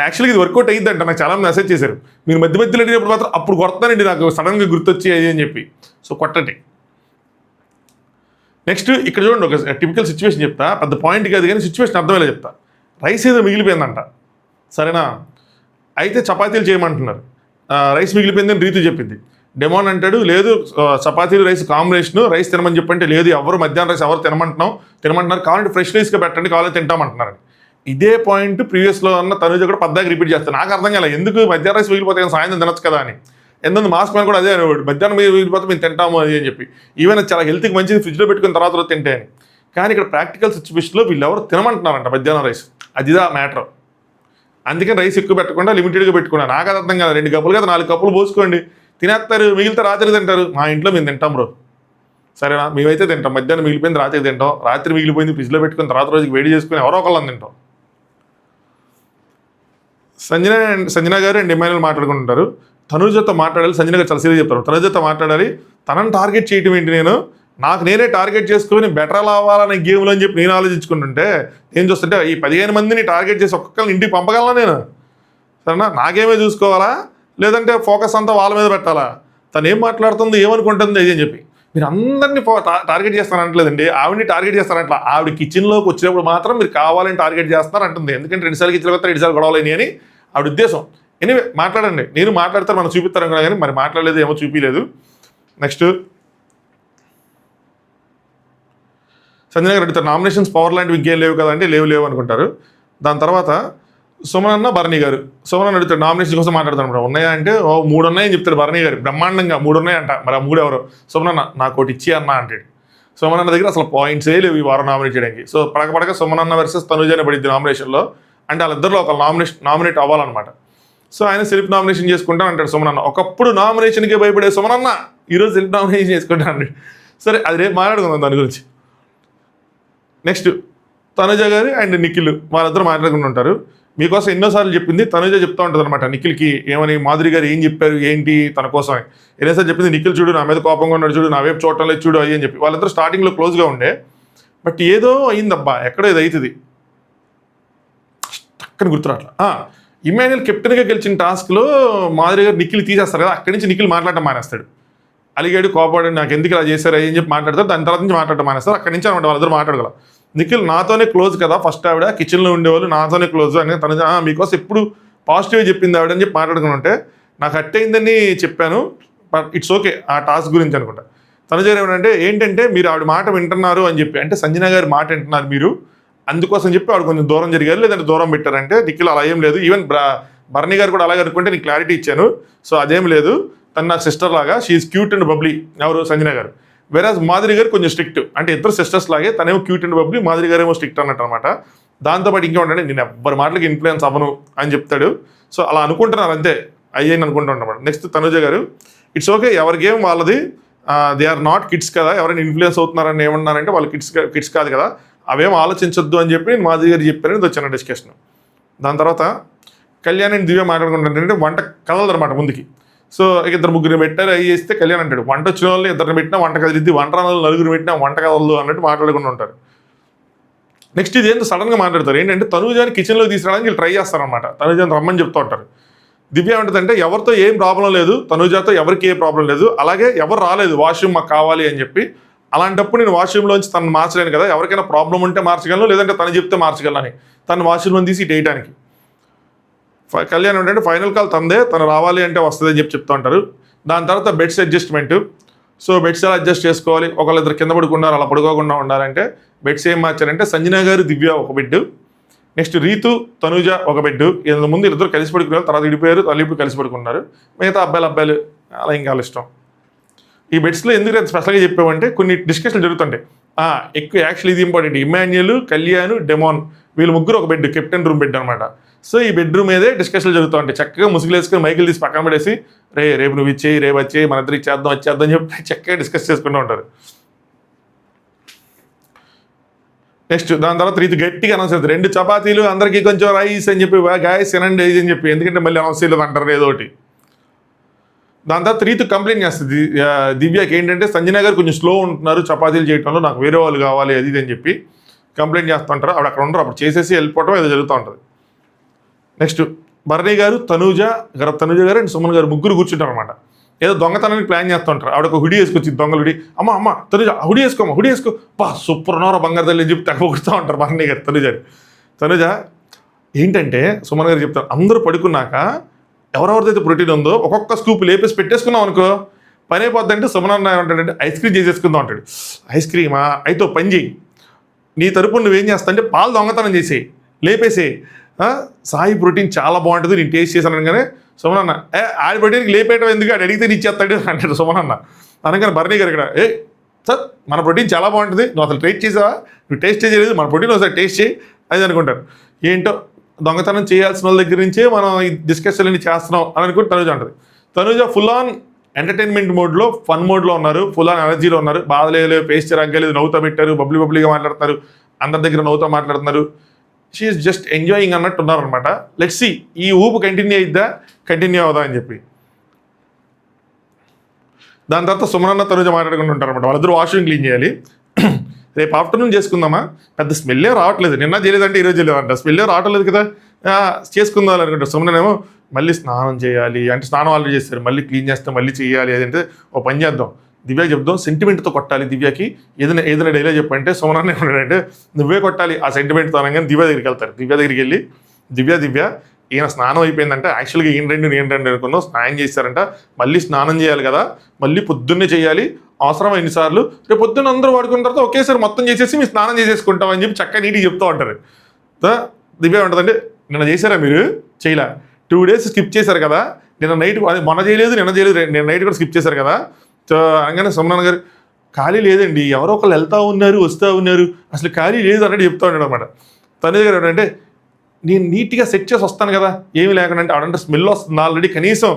యాక్చువల్గా ఇది వర్కౌట్ అయ్యిందంట, నాకు చాలా మెసేజ్ చేశారు, మీరు మధ్య మధ్యలో అడిగినప్పుడు మాత్రం అప్పుడు కొడతానండి నాకు సడన్గా గుర్తొచ్చి అది అని చెప్పి. సో కొట్టండి. నెక్స్ట్ ఇక్కడ చూడండి, ఒక టిపికల్ సిచ్యువేషన్ చెప్తా, పెద్ద పాయింట్ కాదు కానీ సిచ్యువేషన్ అర్థమయ్యేలా చెప్తా. రైస్ ఏదో మిగిలిపోయిందంట, సరేనా, అయితే చపాతీలు చేయమంటున్నారు. రైస్ మిగిలిపోయిందని రీతి చెప్పింది. డెమోన్ అంటాడు లేదు చపాతీలు రైస్ కాంబినేషన్, రైస్ తినమని చెప్పంటే లేదు ఎవరు మధ్యాహ్నం రైస్ ఎవరు తినమంటున్నారు, కావాలంటే ఫ్రెష్ రైస్గా పెట్టండి, కావాలంటే తింటామంటున్నారు. ఇదే పాయింట్ ప్రీవియస్లో ఉన్న తనుజ కూడా పద్దాకి రిపీట్ చేస్తాను. నాకు అర్థం కాలేదు ఎందుకు మధ్యాహ్నం రైస్ మిగిలిపోతే సాయంత్రం తినచ్చు కదా అని. ఎందుకు మాస్క్ మ్యాన్ కూడా అదే అనేవాడు, మధ్యాహ్నం మిగిలిపోతే మేము తింటాము అది అని చెప్పి. ఈవెన్ చాలా హెల్త్కి మంచిది ఫ్రిడ్జ్లో పెట్టుకున్న తర్వాత తింటే అని. కానీ ఇక్కడ ప్రాక్టికల్ సిచ్యువేషన్లో వీళ్ళు ఎవరు తినమంటున్నారంట మధ్యాహ్నం రైస్, అదిదా మ్యాటర్. అందుకని రైస్ ఎక్కువ పెట్టకుండా లిమిటెడ్గా పెట్టుకున్నాను. నాకు అది అర్థం కాదు, 2 కప్పులు కదా 4 కప్పులు పోసుకోండి, తినేస్తారు, మిగిలితే రాత్రి తింటారు. మా ఇంట్లో మేము తింటాం బ్రో, సరేనా, మేమైతే తింటాం, మధ్యాహ్నం మిగిలిపోయింది రాత్రి తింటాం, రాత్రి మిగిలిపోయింది ఫ్రిడ్జ్లో పెట్టుకుని తర్వాత రోజుకి వేడి చేసుకుని ఎవరో ఒకళ్ళని తింటాం. సంజన గారు అండ్ ఎమ్మెల్యేలు మాట్లాడుకుంటుంటారు. తనుజతో మాట్లాడాలి, సంజన గారు చాలా సీరియస్ చెప్తారు, తనుజతో మాట్లాడాలి, తనని టార్గెట్ చేయటం ఏంటి, నాకు నేనే టార్గెట్ చేసుకొని బెటర్ అవ్వాలనే గేమ్లో అని చెప్పి నేను ఆలోచించుకుంటుంటే నేను చూస్తుంటే ఈ 15 మందిని టార్గెట్ చేసి ఒక్కొక్కరిని ఇంటికి పంపగలనా నేను, సరేనా, నాకేమే చూసుకోవాలా లేదంటే ఫోకస్ అంతా వాళ్ళ మీద పెట్టాలా, తను ఏం మాట్లాడుతుంది ఏమనుకుంటుంది అది అని చెప్పి. మీరు అందరినీ టార్గెట్ చేస్తానంటలేదండి, ఆవిడని టార్గెట్ చేస్తారంట్లా, ఆవిడ కిచెన్లోకి వచ్చినప్పుడు మాత్రం మీరు కావాలని టార్గెట్ చేస్తారంటుంది. ఎందుకంటే 2 సార్లు కిచెన్లోకి వస్తే 2 సార్లు గొడవలేని అని ఆవిడ ఉద్దేశం. ఎనివే మాట్లాడండి, నేను మాట్లాడతాను, మనం చూపిస్తాను కదా, కానీ మరి మాట్లాడలేదు, ఏమో చూపించలేదు. నెక్స్ట్ సంజయ్ గారు అడుగుతారు నామినేషన్స్ పవర్ లాంటివి ఇంకేం లేవు కదా అంటే లేవు అనుకుంటారు. దాని తర్వాత సుమనన్న భరణి గారు, సుమనన్న అడుగుతాడు నామినేషన్ కోసం మాట్లాడతాను, ఉన్నాయా అంటే 3 ఉన్నాయని చెప్తాడు భరణి గారు, బ్రహ్మాండంగా 3 ఉన్నాయంట. మరి ఆ 3 ఎవరు, సుమనన్న నాకు ఒకటి ఇచ్చి అన్న అంటాడు. సుమనన్న దగ్గర అసలు పాయింట్సే లేవు ఈ వారం నామినేట్ చేయడానికి. సో పడక సుమనన్న వర్సెస్ తనుజానే పడింది నామినేషన్లో. అంటే వాళ్ళిద్దరిలో ఒక నామినేట్ అవ్వాలన్నమాట. సో ఆయన సెల్ఫ్ నామినేషన్ చేసుకుంటాను అంటాడు సుమనన్న. ఒకప్పుడు నామినేషన్కే భయపడే సుమనన్న ఈరోజు సెల్ఫ్ నామినేషన్ చేసుకుంటాను అంటాడు. సరే అది రేపు మాట్లాడుకుందాం దాని గురించి. నెక్స్ట్ తనుజ గారు అండ్ నిఖిల్ వాళ్ళిద్దరు మాట్లాడుకుంటుంటారు. మీకోసం ఎన్నోసార్లు చెప్పింది తనుజ చెప్తూ ఉంటుంది అనమాట నిఖిల్కి, ఏమని మాధురి గారు ఏం చెప్పారు ఏంటి తన కోసం ఎన్నోసార్లు చెప్పింది. నిఖిల్ చూడు నా మీద కోపంగా ఉన్నాడు, చూడు నా వైపు చూడటం లేదు చూడు అని చెప్పి. వాళ్ళిద్దరు స్టార్టింగ్లో క్లోజ్గా ఉండే, బట్ ఏదో అయిందబ్బా, ఎక్కడో ఇది అవుతుంది టక్కని గుర్తురాట్లా. ఇమాన్యుయల్ కెప్టెన్గా గెలిచిన టాస్క్లో మాధురి గారు నిఖిల్ తీసేస్తారు కదా, అక్కడి నుంచి నిఖిల్ మాట్లాడటం మానేస్తాడు. అలిగాడు కోపాడు నాకు ఎందుకు ఇలా చేశారు అని చెప్పి మాట్లాడతారు. దాని తర్వాత నుంచి మాట్లాడటం మానేస్తారు. అక్కడి నుంచి అనమాట వాళ్ళిద్దరు మాట్లాడగల. నిఖిల్ నాతోనే క్లోజ్ కదా, ఫస్ట్ ఆవిడ కిచెన్లో ఉండేవాళ్ళు నాతోనే క్లోజ్ అని తను మీకోసం ఎప్పుడు పాజిటివ్గా చెప్పింది ఆవిడ అని చెప్పి మాట్లాడుకుని ఉంటే నాకు అట్టయిందని చెప్పాను, బట్ ఇట్స్ ఓకే ఆ టాస్క్ గురించి అనుకుంటా. తనుజ ఏమంటే ఏంటంటే మీరు ఆవిడ మాట వింటున్నారు అని చెప్పి, అంటే సంజన గారి మాట వింటున్నారు మీరు అందుకోసం చెప్పి ఆవిడ కొంచెం దూరం జరిగారు లేదంటే దూరం పెట్టారంటే. నిఖిల్ అలా ఏం లేదు, ఈవెన్ భరణి గారు కూడా అలాగే అనుకుంటే నీకు క్లారిటీ ఇచ్చాను, సో అదేం లేదు, తను నాకు సిస్టర్ లాగా, షీఈస్ క్యూట్ అండ్ బబ్లీ ఎవరు సంజన గారు. వెరాజ్ మాధురి గారు కొంచెం స్ట్రిక్ట్, అంటే ఇద్దరు సిస్టర్స్ లాగే, తనేమో క్యూట్ అండ్ బబ్లీ, మాధురి గారు ఏమో స్ట్రిక్ట్ అన్నట్టు అనమాట. దాంతోపాటు ఇంకేమంటే నేను ఎవ్వరి మాటలకి ఇన్ఫ్లుయెన్స్ అవ్వను అని చెప్తాడు. సో అలా అనుకుంటున్నారు అంతే, అయ్యని అనుకుంటున్నాను. నెక్స్ట్ తనుజ గారు ఇట్స్ ఓకే ఎవరి గేమ్ వాళ్ళది, దే ఆర్ నాట్ కిడ్స్ కదా, ఎవరైనా ఇన్ఫ్లుయెన్స్ అవుతున్నారని ఏమన్నారంటే వాళ్ళు కిడ్స్ కాదు కదా, అవేం ఆలోచించొద్దు అని చెప్పి నేను మాధురి గారు చెప్పారని ఇది వచ్చిన డిస్కషన్. దాని తర్వాత కళ్యాణ్ అండ్ దివ్య మాట్లాడుకుంటారంటే వంట కదలదు అనమాట ముందుకి. సో ఇద్దరు ముగ్గురు పెట్టారు అవి చేస్తే కళ్యాణ్ అంటాడు వంట వచ్చిన వాళ్ళు ఇద్దరిని పెట్టినా వంట కదిలిద్ది, వంట రాని నలుగురు పెట్టినా వంట కదలదు అన్నట్టు మాట్లాడుకుంటూ ఉంటారు. నెక్స్ట్ ఇది ఏంటో సడన్గా మాట్లాడతారు ఏంటంటే తనుజాని కిచెన్లో తీసుకురావడానికి వీళ్ళు ట్రై చేస్తారనమాట. తనుజాని రమ్మని చెప్తూ ఉంటారు. దివ్య ఏమంటుందంటే ఎవరితో ఏం ప్రాబ్లం లేదు, తనుజాతో ఎవరికి ఏ ప్రాబ్లం లేదు, అలాగే ఎవరు రాలేదు వాష్రూమ్ మాకు కావాలి అని చెప్పి. అలాంటప్పుడు నేను వాష్రూమ్లోంచి తను మార్చలేను కదా, ఎవరికైనా ప్రాబ్లం ఉంటే మార్చగలను లేదంటే తను చెప్తే మార్చగలని తను వాష్రూమ్లో తీసి ఇటు వేయడానికి. కళ్యాణ్ ఏంటంటే ఫైనల్ కాల్ తందే, తను రావాలి అంటే వస్తుంది అని చెప్తూ ఉంటారు. దాని తర్వాత బెడ్స్ అడ్జస్ట్మెంట్. సో బెడ్స్ ఎలా అడ్జస్ట్ చేసుకోవాలి, ఒకళ్ళిద్దరు కింద పడుకున్నారు అలా పడుకోకుండా ఉండాలంటే బెడ్స్ ఏం మార్చారంటే సంజన గారు దివ్య ఒక బెడ్, నెక్స్ట్ రీతు తనుజ ఒక బెడ్. ఇందులో ముందు ఇద్దరు కలిసి పడుకున్నారు, తర్వాత విడిపోయారు, తల్లి ఇప్పుడు కలిసి పడుకున్నారు. మిగతా అబ్బాయిలు అలా ఇంకా ఇష్టం. ఈ బెడ్స్లో ఎందుకు స్పెషల్గా చెప్పామంటే కొన్ని డిస్కషన్లు జరుగుతుంటాయి. ఎక్కువ యాక్చువల్లీ ఇది ఇంపార్టెంట్. ఇమాన్యుయల్, కళ్యాణ్, డెమోన్ వీళ్ళు ముగ్గురు ఒక బెడ్, కెప్టెన్ రూమ్ బెడ్ అనమాట. సో ఈ బెడ్రూమ్ మీదే డిస్కషన్లు జరుగుతూ ఉంటాయి. చక్కగా ముసుగులు వేసుకొని మైకిల్ తీసి పక్కన పడేసి రేపు నువ్వు ఇచ్చేయి, రేపు వచ్చేయి, మన ఇద్దరు ఇచ్చేద్దాం వచ్చేద్దాం అని చెప్పి చక్కగా డిస్కస్ చేసుకుంటూ ఉంటారు. నెక్స్ట్ దాని తర్వాత రీతి గట్టిగా అనౌన్స్ అవుతుంది, 2 చపాతీలు అందరికీ కొంచెం రైస్ అని చెప్పి గాయస్ తినండి ఇది అని చెప్పి, ఎందుకంటే మళ్ళీ అనౌన్స్ చేయలేదు అంటారు ఏదో ఒకటి. దాని తర్వాత రీతు కంప్లైంట్ చేస్తుంది దివ్యకి ఏంటంటే సంజన గారు కొంచెం స్లో ఉంటున్నారు చపాతీలు చేయడంలో, నాకు వేరే వాళ్ళు కావాలి అది ఇది అని చెప్పి కంప్లైంట్ చేస్తుంటారు. ఆవిడ అక్కడ ఉండరు, అప్పుడు చేసేసి వెళ్ళిపోవడం ఏదో జరుగుతూ ఉంటుంది. నెక్స్ట్ భరణి గారు, తనూజ గారు అండ్ సుమన్ గారు ముగ్గురు కూర్చుంటారు అనమాట. ఏదో దొంగతనానికి ప్లాన్ చేస్తుంటారు. ఆవిడ ఒక హుడీ వేసుకొచ్చి దొంగలు హుడీ, అమ్మ తనుజ హుడీ వేసుకో సూపర్ నోరా బంగారు తల్లి అని చెప్పి తగ్గొడుతూ ఉంటారు భరణి గారు. తనుజ ఏంటంటే సుమన్ గారు చెప్తారు, అందరూ పడుకున్నాక ఎవరెవరిదైతే ప్రోటీన్ ఉందో ఒక్కొక్క స్కూప్ లేపేసి పెట్టేసుకున్నాం అనుకో పని అయిపోద్దంటే సుమన్ అన్న ఏమంటాడంటే ఐస్ క్రీమ్ చేసేసుకుందాం అంటాడు. ఐస్ క్రీమా అయితే పని చేయి, నీ తరపున నువ్వేం చేస్తా అంటే పాలు దొంగతనం చేసేయి, లేపేసేయి, సాయి ప్రోటీన్ చాలా బాగుంటుంది నేను టేస్ట్ చేశాను అనగానే సుమన్ అన్న ఆడి ప్రోటీన్కి లేపేయడం ఎందుకు ఆడు అడిగితే ఇచ్చేస్తాడు అంటాడు సుమన్ అన్న. అనగానే భరణి గారు ఇక్కడ సార్ మన ప్రోటీన్ చాలా బాగుంటుంది, నువ్వు అసలు టేస్ట్ చేసావా, నువ్వు టేస్ట్ చేయలేదు, మన ప్రోటీన్ ఒకసారి టేస్ట్ చేయి అది అనుకుంటారు. ఏంటో దొంగతనం చేయాల్సిన వాళ్ళ దగ్గర నుంచే మనం ఈ డిస్కషన్ అన్ని చేస్తున్నాం అని అనుకుంటే తనుజ ఉంటుంది. తనుజ ఫుల్ ఆన్ ఎంటర్టైన్మెంట్ మోడ్లో, ఫన్ మోడ్లో ఉన్నారు, ఫుల్ ఆన్ ఎనర్జీలో ఉన్నారు. బాధలేదు, పేస్ట్ రగ్గలేదు, నవ్వుతా పెట్టారు, బబ్లీగా మాట్లాడుతున్నారు, అందరి దగ్గర నవ్వుతా మాట్లాడుతున్నారు. షీఈస్ జస్ట్ ఎంజాయింగ్ అన్నట్టు ఉన్నారనమాట. లెట్స్ సీ ఈ ఊపు కంటిన్యూ అవుదా అని చెప్పి. దాని తర్వాత సుమనన్న తనుజ మాట్లాడుకుంటూ ఉంటారు అనమాట. వాళ్ళిద్దరు వాష్రూమ్ క్లీన్ చేయాలి. రేపు ఆఫ్టర్నూన్ చేసుకుందామా, పెద్ద స్మెల్లే రావట్లేదు, నిన్న చేయలేదంటే ఈరోజు చేయలేదంట, స్మెల్లే రావట్లేదు కదా చేసుకుందాం అనుకుంటారు. సుమనేమో మళ్ళీ స్నానం చేయాలి అంటే స్నానం ఆల్రెడీ చేస్తారు, మళ్ళీ క్లీన్ చేస్తే మళ్ళీ చేయాలి అదంటే ఓ పని చేద్దాం దివ్యకి చెప్దాం, సెంటిమెంట్తో కొట్టాలి దివ్యకి, ఏదైనా డైలాగ్ చెప్పంటే సుమనన్న ఏమంటాడంటే నువ్వే కొట్టాలి ఆ సెంటిమెంట్తో అనగానే దివ్య దగ్గరికి వెళ్తారు. దివ్య దగ్గరికి వెళ్ళి దివ్య ఈయన స్నానం అయిపోయిందంటే యాక్చువల్గా నేను రెండు అనుకున్నాం, స్నానం చేశారంట, మళ్ళీ స్నానం చేయాలి కదా, మళ్ళీ పొద్దున్నే చేయాలి, అవసరం ఎన్నిసార్లు, రేపు పొద్దున్న అందరూ వాడుకున్న తర్వాత ఒకేసారి మొత్తం చేసేసి మీరు స్నానం చేసేసుకుంటాం అని చెప్పి చక్కగా నీట్గా చెప్తూ ఉంటారు. దివ్య ఉంటుందంటే నిన్న చేశారా మీరు చేయలే, 2 days స్కిప్ చేశారు కదా, నిన్న నైట్ మొన్న చేయలేదు నిన్న నైట్ కూడా స్కిప్ చేశారు కదా. సో అనగానే సుమనన్న గారు ఖాళీ లేదండి, ఎవరో ఒకళ్ళు వెళ్తూ ఉన్నారు వస్తూ ఉన్నారు, అసలు ఖాళీ లేదు అన్నట్టు చెప్తూ ఉన్నాడు అనమాట. తనుజ గారు ఏంటంటే నేను నీట్గా సెట్ చేసి వస్తాను కదా, ఏమి లేకుండా అంటే ఆడంటే స్మెల్ వస్తుంది ఆల్రెడీ, కనీసం